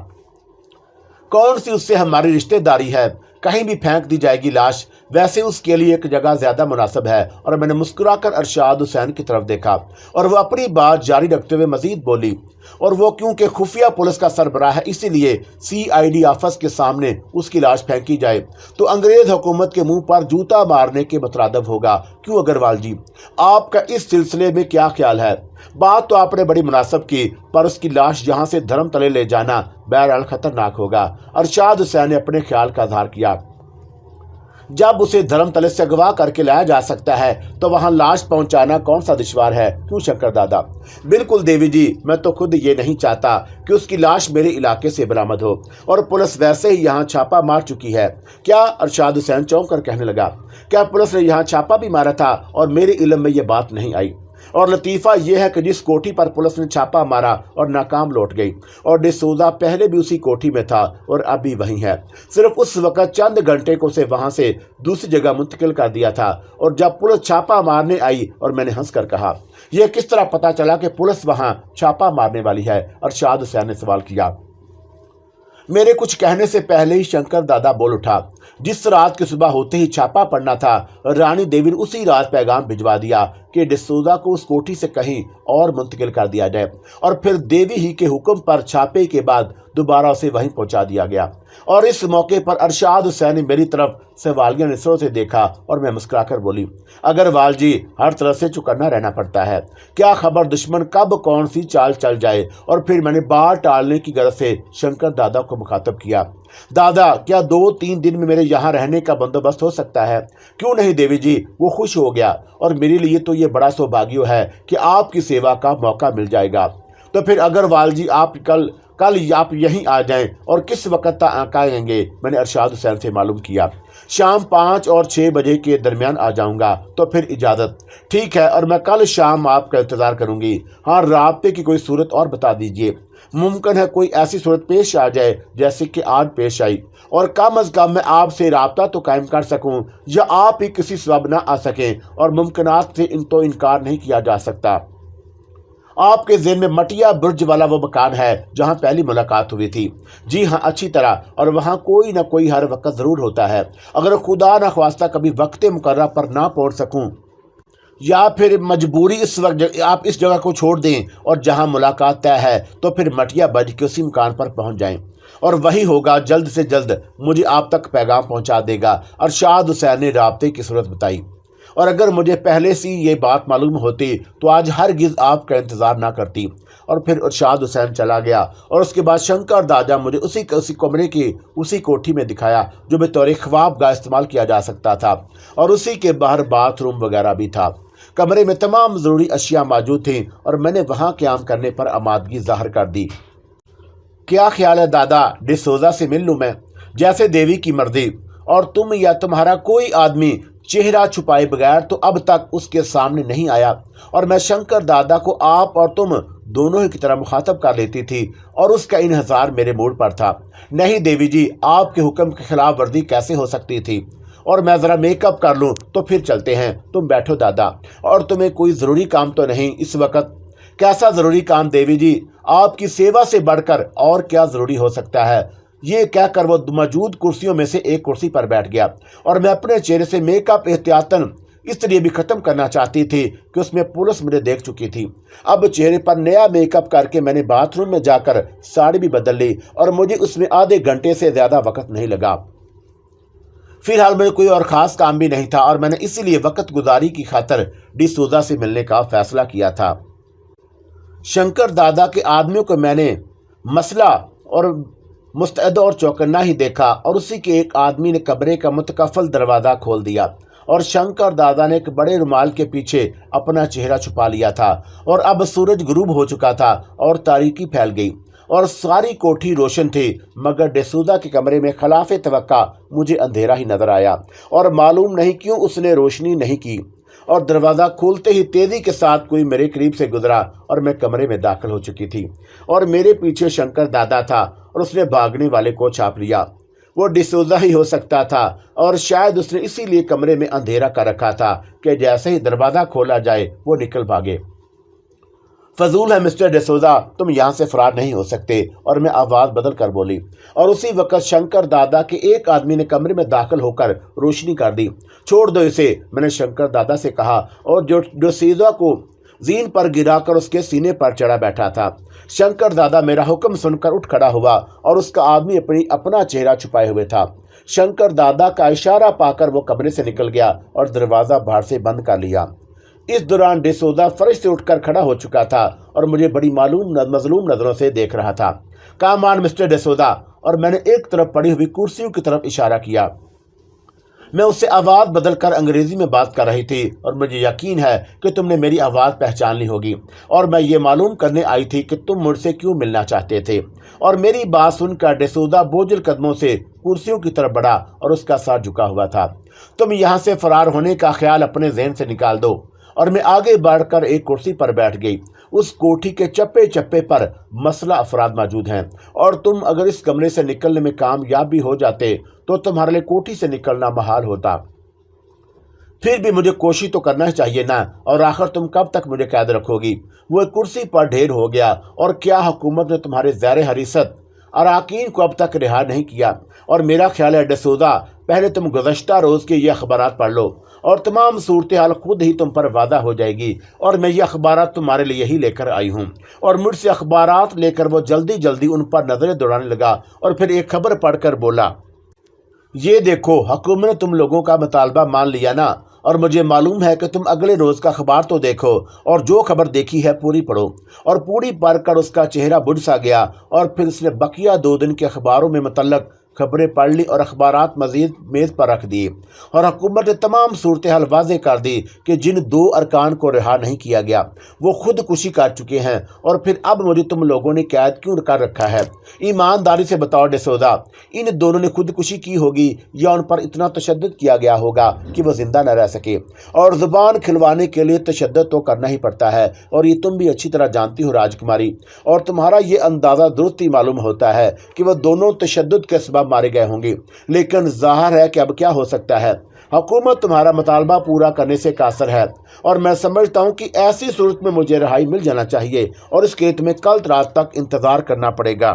कौन सी उससे हमारी रिश्तेदारी है, कहीं भी फेंक दी जाएगी लाश, वैसे उसके लिए एक जगह ज्यादा मुनासिब है। और मैंने मुस्कुराकर अरशाद हुसैन की तरफ देखा और वो अपनी बात जारी रखते हुए मजीद बोली, और वो क्योंकि खुफिया पुलिस का सरबराह है इसीलिए CID ऑफिस के सामने उसकी लाश फेंकी जाए तो अंग्रेज हुकूमत के मुंह पर जूता मारने के मुतरादब होगा। क्यों अग्रवाल जी, आपका इस सिलसिले में क्या ख्याल है? बात तो आपने बड़ी मुनासिब की, पर उसकी लाश यहाँ से धर्म तले ले जाना बहरहाल खतरनाक होगा। अरशाद हुसैन ने अपने ख्याल का इजहार किया। जब उसे धर्म तले से अगवा करके लाया जा सकता है तो वहां लाश पहुंचाना कौन सा दुश्वार है? क्यों शंकर दादा? बिल्कुल देवी जी, मैं तो खुद ये नहीं चाहता कि उसकी लाश मेरे इलाके से बरामद हो, और पुलिस वैसे ही यहाँ छापा मार चुकी है। क्या? अरशाद हुसैन चौंक कर कहने लगा। क्या पुलिस ने यहाँ छापा भी मारा था और मेरे इल्म में ये बात नहीं आई? और लतीफ़ा यह है कि जिस कोठी पर पुलिस ने छापा मारा और नाकाम लौट गई, और डिसूजा पहले भी उसी कोठी में था और अब भी वहीं है। सिर्फ उस वक्त चंद घंटे को उसे वहां से दूसरी जगह मुंतकिल कर दिया था। और जब पुलिस छापा मारने आई और मैंने हंसकर कहा, यह किस तरह पता चला कि पुलिस वहां छापा मारने वाली है? अरशाद हुसैन ने सवाल किया। मेरे कुछ कहने से पहले ही शंकर दादा बोल उठा। जिस रात की सुबह होते ही छापा पड़ना था, रानी देवी ने उसी रात पैगाम भिजवा दिया कि डिसूजा को उस कोठी से कहीं और मुंतकिल कर दिया जाए, और फिर देवी ही के हुक्म पर छापे के बाद दोबारा उसे वहीं पहुंचा दिया गया। और इस मौके पर अरशाद हुसैन ने मेरी तरफ सवालिया नजरों से देखा और मैं मुस्कुराकर बोली, अग्रवाल जी, हर तरह से चौकन्ना रहना पड़ता है, क्या खबर दुश्मन कब कौन सी चाल चल जाए। और फिर मैंने बात टालने की गरज से शंकर दादा को मुखातब किया, दादा, क्या 2-3 दिन में मेरे यहाँ रहने का बंदोबस्त हो सकता है? क्यों नहीं देवी जी, वो खुश हो गया, और मेरे लिए तो ये बड़ा सौभाग्य है कि आपकी सेवा का मौका मिल जाएगा। तो फिर अग्रवाल जी, आप कल आप यहीं आ जाएं, और किस वक्त तक आएंगे? मैंने अरशाद हुसैन से मालूम किया। शाम 5 और 6 बजे के दरमियान आ जाऊंगा। तो फिर इजाज़त। ठीक है, और मैं कल शाम आपका इंतज़ार करूंगी। हाँ, राब्ते की कोई सूरत और बता दीजिए। मुमकिन है कोई ऐसी सूरत पेश आ जाए जैसे कि आज पेश आई, और कम अज़ कम मैं आपसे राब्ता तो कायम कर सकूं, या आप ही किसी सबब ना आ सकें, और मुमकिनात से तो इनकार नहीं किया जा सकता। आपके ज़हन में मटिया बुर्ज वाला वो मकान है जहां पहली मुलाकात हुई थी? जी हाँ, अच्छी तरह, और वहां कोई ना कोई हर वक्त ज़रूर होता है। अगर खुदा न ख्वास्ता कभी वक्त मुकर्रर पर ना पहुंच सकूं, या फिर मजबूरी इस वक्त आप इस जगह को छोड़ दें और जहां मुलाकात तय है, तो फिर मटिया बज के उसी मकान पर पहुंच जाएं, और वही होगा जल्द से जल्द मुझे आप तक पैगाम पहुंचा देगा। अरशाद हुसैन ने राब्ते की सूरत बताई। और अगर मुझे पहले से ये बात मालूम होती तो आज हरगिज़ आपका इंतज़ार ना करती। और फिर अरशाद हुसैन चला गया, और उसके बाद शंकर दादा मुझे उसी कमरे की उसी कोठी में दिखाया जो बतौर ख्वाबगाह इस्तेमाल किया जा सकता था, और उसी के बाहर बाथरूम वगैरह भी था। कमरे में तमाम ज़रूरी अशिया मौजूद थीं, और मैंने वहाँ क़याम करने पर आमादगी ज़ाहिर कर दी। क्या ख्याल है दादा, डिसूजा से मिल लूँ मैं? जैसे देवी की मर्जी। और तुम या तुम्हारा कोई आदमी चेहरा छुपाए बगैर तो अब तक उसके सामने नहीं आया, और मैं शंकर दादा को आप और तुम दोनों ही की तरह मुखातब कर लेती थी, और उसका इन्हसार मेरे मूड पर था। नहीं देवी जी, आपके हुक्म की खिलाफ वर्जी कैसे हो सकती थी? और मैं ज़रा मेकअप कर लूँ तो फिर चलते हैं। तुम बैठो दादा। और तुम्हें कोई ज़रूरी काम तो नहीं इस वक्त? कैसा ज़रूरी काम देवी जी? आपकी सेवा से बढ़कर और क्या ज़रूरी हो सकता है? ये कहकर वो मौजूद कुर्सियों में से एक कुर्सी पर बैठ गया, और मैं अपने चेहरे से मेकअप एहतियातन इसलिए भी ख़त्म करना चाहती थी कि उसमें पुलिस मुझे देख चुकी थी। अब चेहरे पर नया मेकअप करके मैंने बाथरूम में जाकर साड़ी भी बदल ली, और मुझे उसमें आधे घंटे से ज़्यादा वक्त नहीं लगा। फिलहाल मेरे कोई और ख़ास काम भी नहीं था, और मैंने इसीलिए वक्त गुजारी की खातर डिसूजा से मिलने का फ़ैसला किया था। शंकर दादा के आदमियों को मैंने मसला और मुस्तैद और चौकन्ना ही देखा, और उसी के एक आदमी ने कमरे का मुतकफल दरवाज़ा खोल दिया, और शंकर दादा ने एक बड़े रुमाल के पीछे अपना चेहरा छुपा लिया था। और अब सूरज गुरूब हो चुका था और तारीकी फैल गई, और सारी कोठी रोशन थी, मगर डिसूजा के कमरे में खिलाफ तवक्का मुझे अंधेरा ही नजर आया, और मालूम नहीं क्यों उसने रोशनी नहीं की। और दरवाज़ा खोलते ही तेज़ी के साथ कोई मेरे करीब से गुजरा, और मैं कमरे में दाखिल हो चुकी थी, और मेरे पीछे शंकर दादा था, اور اس نے بھاگنے والے کو چھاپ لیا۔ وہ ڈسوزا ہی ہو سکتا تھا اور شاید اس نے اسی لیے کمرے میں اندھیرا کر رکھا تھا کہ جیسے ہی دروازہ کھولا جائے وہ نکل بھاگے۔ فضول ہے مسٹر ڈسوزا، تم یہاں سے فرار نہیں ہو سکتے، اور میں آواز بدل کر بولی، اور اسی وقت شنکر دادا کے ایک آدمی نے کمرے میں داخل ہو کر روشنی کر دی۔ چھوڑ دو اسے، میں نے شنکر دادا سے کہا، اور ڈسوزا کو زین پر گرا کر اس کے سینے پر چڑھا بیٹھا تھا۔ شنکر دادا میرا حکم سن کر اٹھ کھڑا ہوا اور اس کا آدمی اپنا چہرہ چھپائے ہوئے تھا۔ شنکر دادا کا اشارہ پا کر وہ کمرے سے نکل گیا اور دروازہ باہر سے بند کر لیا۔ اس دوران ڈسوزا فرش سے اٹھ کر کھڑا ہو چکا تھا اور مجھے بڑی مظلوم نظروں سے دیکھ رہا تھا۔ کام آن مسٹر ڈسوزا، اور میں نے ایک طرف پڑی ہوئی کرسیوں کی طرف اشارہ کیا۔ میں اس سے آواز بدل کر انگریزی میں بات کر رہی تھی، اور مجھے یقین ہے کہ تم نے میری آواز پہچان لی ہوگی، اور میں یہ معلوم کرنے آئی تھی کہ تم مجھ سے کیوں ملنا چاہتے تھے۔ اور میری بات سن کر ڈسوزا بوجھل قدموں سے کرسیوں کی طرف بڑھا اور اس کا سر جھکا ہوا تھا۔ تم یہاں سے فرار ہونے کا خیال اپنے ذہن سے نکال دو، اور میں آگے بڑھ کر ایک کرسی پر بیٹھ گئی۔ اس کوٹھی کے چپے چپے پر مسلح افراد موجود ہیں، اور تم اگر اس کمرے سے نکلنے میں کامیاب بھی ہو جاتے تو تمہارے لیے کوٹھی سے نکلنا محال ہوتا۔ پھر بھی مجھے کوشش تو کرنا چاہیے نا، اور آخر تم کب تک مجھے قید رکھو گی؟ وہ ایک کرسی پر ڈھیر ہو گیا، اور کیا حکومت نے تمہارے زیر حراست اراکین کو اب تک رہا نہیں کیا؟ اور میرا خیال ہے ڈسوزا، پہلے تم گزشتہ روز کے یہ اخبارات پڑھ لو، اور تمام صورتحال خود ہی تم پر واضح ہو جائے گی۔ اور میں یہ اخبارات تمہارے لیے ہی لے کر آئی ہوں۔ اور مجھ سے اخبارات لے کر وہ جلدی ان پر نظریں دوڑانے لگا، اور پھر ایک خبر پڑھ کر بولا، یہ دیکھو، حکومت نے تم لوگوں کا مطالبہ مان لیا نا، اور مجھے معلوم ہے کہ تم اگلے روز کا اخبار تو دیکھو، اور جو خبر دیکھی ہے پوری پڑھو۔ اور پوری پڑھ کر اس کا چہرہ بجھ سا گیا، اور پھر اس نے بقیہ 2 دن کے اخباروں میں متعلق خبریں پڑھ لی اور اخبارات مزید میز پر رکھ دیے، اور حکومت نے تمام صورتحال واضح کر دی کہ جن 2 ارکان کو رہا نہیں کیا گیا وہ خودکشی کر چکے ہیں، اور پھر اب مجھے تم لوگوں نے قید کیوں کر رکھا ہے؟ ایمانداری سے بتاؤ ڈسوزا، ان دونوں نے خودکشی کی ہوگی یا ان پر اتنا تشدد کیا گیا ہوگا کہ وہ زندہ نہ رہ سکے؟ اور زبان کھلوانے کے لیے تشدد تو کرنا ہی پڑتا ہے، اور یہ تم بھی اچھی طرح جانتی ہو راجکماری، اور تمہارا یہ اندازہ درست ہی معلوم ہوتا ہے کہ وہ دونوں تشدد کے سبب مارے گئے ہوں گے۔ لیکن ظاہر ہے کہ اب کیا ہو سکتا ہے، حکومت تمہارا مطالبہ پورا کرنے سے قاصر ہے، اور میں سمجھتا ہوں کہ ایسی صورت میں مجھے رہائی مل جانا چاہیے، اور اس کے لیے تمہیں کل رات تک انتظار کرنا پڑے گا۔